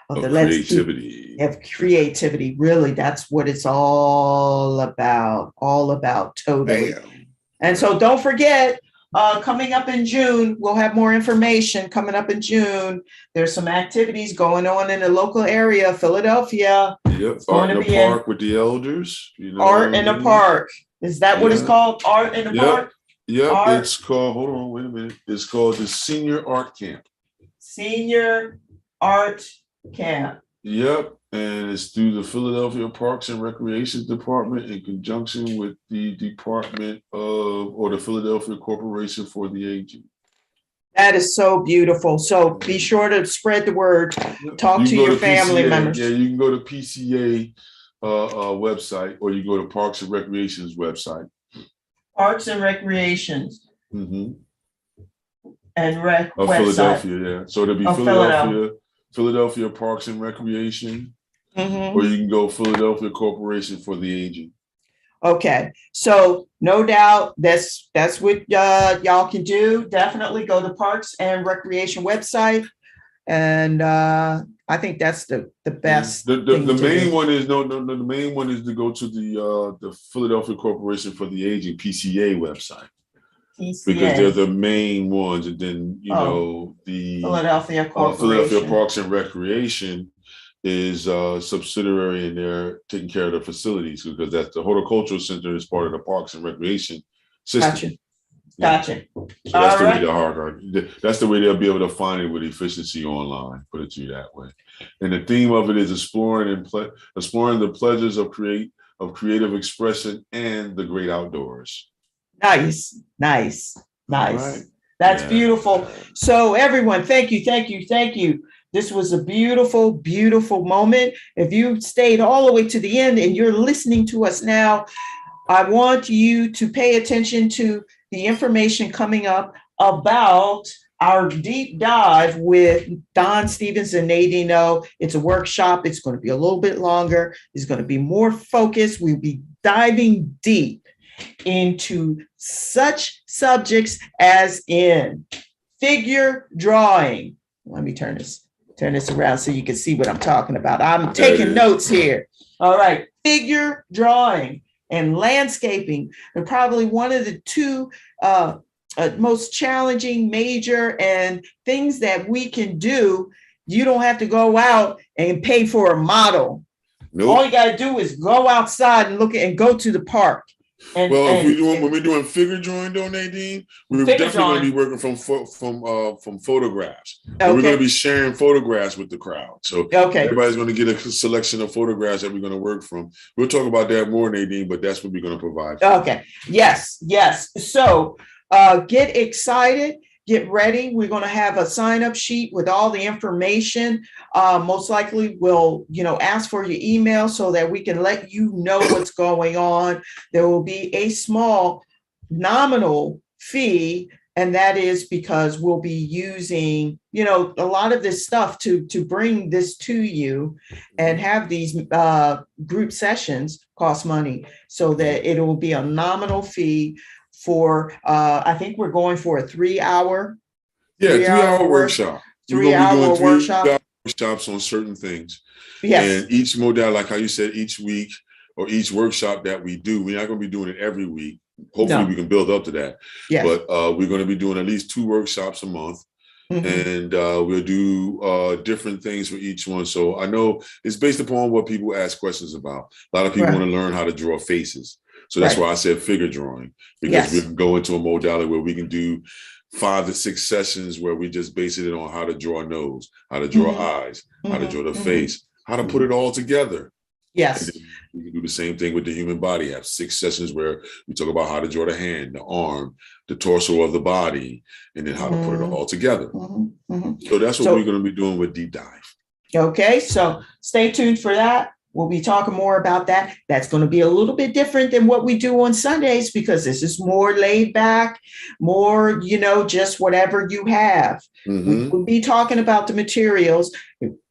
of the creativity. Creativity, really, that's what it's all about, totally. Bam. And so don't forget, coming up in June, we'll have more information coming up in June. There's some activities going on in the local area, Philadelphia. Yep, art in the park with the elders. Art in the park. Is that what it's called? Art in the park? Yep, it's called, hold on, wait a minute. It's called the Senior Art Camp. Senior Art Camp. Yep, and it's through the Philadelphia Parks and Recreation Department in conjunction with the Department of, or the Philadelphia Corporation for the Aging. That is so beautiful. So be sure to spread the word. Talk to your family members. Yeah, you can go to PCA website, or you go to Parks and Recreation's website. Parks and Recreations. Mm-hmm. And rec of website. Philadelphia, yeah. So it'll be Philadelphia Parks and Recreation, or you can go Philadelphia Corporation for the Aging. Okay, so no doubt that's what y'all can do. Definitely go to Parks and Recreation website, and I think that's the best. The main one is the main one is to go to the Philadelphia Corporation for the Aging (PCA) website. PCA. Because they're the main ones, and then the Philadelphia Corporation. Philadelphia Parks and Recreation is a subsidiary, and they're taking care of the facilities because that's the horticultural center is part of the Parks and Recreation system. Gotcha. So that's the way that's the way they'll be able to find it with efficiency online. Put it to you that way. And the theme of it is exploring the pleasures of creative expression and the great outdoors. Nice. Right. That's beautiful. So everyone, thank you. This was a beautiful, beautiful moment. If you stayed all the way to the end and you're listening to us now, I want you to pay attention to the information coming up about our deep dive with Don Stevens and Nadine. It's a workshop. It's going to be a little bit longer. It's going to be more focused. We'll be diving deep into such subjects as in figure drawing. Let me turn this around so you can see what I'm talking about. I'm taking notes here. All right. Figure drawing and landscaping are probably one of the two most challenging, major, and things that we can do. You don't have to go out and pay for a model. Nope. All you got to do is go outside and and go to the park. When we're doing figure drawing, though, Nadine, we're definitely going to be working from photographs. Okay. We're going to be sharing photographs with the crowd. So everybody's going to get a selection of photographs that we're going to work from. We'll talk about that more, Nadine, but that's what we're going to provide. Okay. Yes. So get excited. Get ready. We're going to have a sign-up sheet with all the information. Most likely we'll, ask for your email so that we can let you know what's going on. There will be a small nominal fee, and that is because we'll be using, a lot of this stuff to bring this to you, and have these group sessions cost money, so that it will be a nominal fee for, I think we're going for a 3-hour. 3-hour workshop. 3-hour workshop. Workshops on certain things. Yes. And each modality, like how you said, each week or each workshop that we do, we're not going to be doing it every week. Hopefully we can build up to that. Yes. But we're going to be doing at least 2 workshops a month. And we'll do different things for each one. So I know it's based upon what people ask questions about. A lot of people want to learn how to draw faces. So that's why I said figure drawing, because we can go into a modality where we can do 5 to 6 sessions where we just base it on how to draw a nose, how to draw eyes, how to draw the face, how to put it all together. Yes. We can do the same thing with the human body. Have 6 sessions where we talk about how to draw the hand, the arm, the torso of the body, and then how to put it all together. So that's what we're going to be doing with Deep Dive. Okay, so stay tuned for that. We'll be talking more about that. That's going to be a little bit different than what we do on Sundays, because this is more laid back, more, just whatever you have. We'll be talking about the materials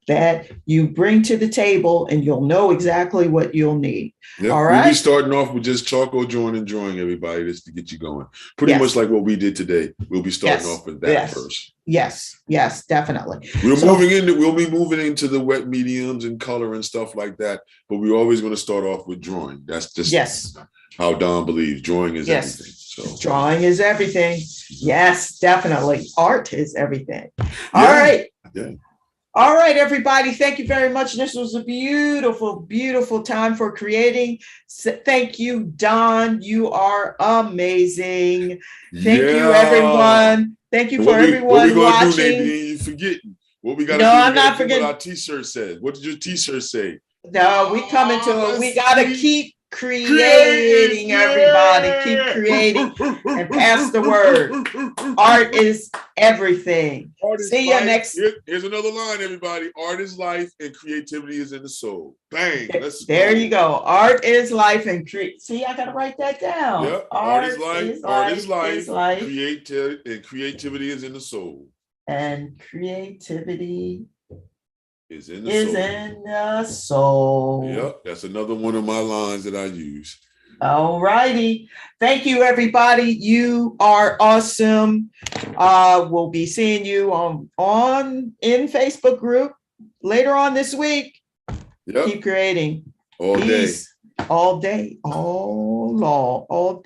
that you bring to the table, and you'll know exactly what you'll need. Yep. All right. We'll be starting off with just charcoal drawing and drawing, everybody, just to get you going. Pretty much like what we did today. We'll be starting off with that first. Yes, definitely. We'll be moving into the wet mediums and color and stuff like that, but we're always going to start off with drawing. That's just how Don believes. Drawing is everything. So drawing is everything. Yes, definitely. Art is everything. All right. Yeah. All right, everybody. Thank you very much. This was a beautiful, beautiful time for creating. Thank you, Don. You are amazing. Thank you, everyone. Thank you for everyone watching. Do, Nadine? You forgetting what we got to do? No, I'm not forgetting. What our T-shirt says. What did your T-shirt say? No, we coming to it. We got to keep creating, everybody. Keep creating and pass the word. Art is everything. See you next. Here's another line, everybody. Art is life and creativity is in the soul. Bang. There you go. Art is life and see, I gotta write that down. Yep. Art is life. Art is life. Creativity is in the soul. And creativity is in the soul. Yep, that's another one of my lines that I use. All righty. Thank you, everybody. You are awesome. We'll be seeing you in Facebook group later on this week. Yep. Keep creating. All day. All day. All day.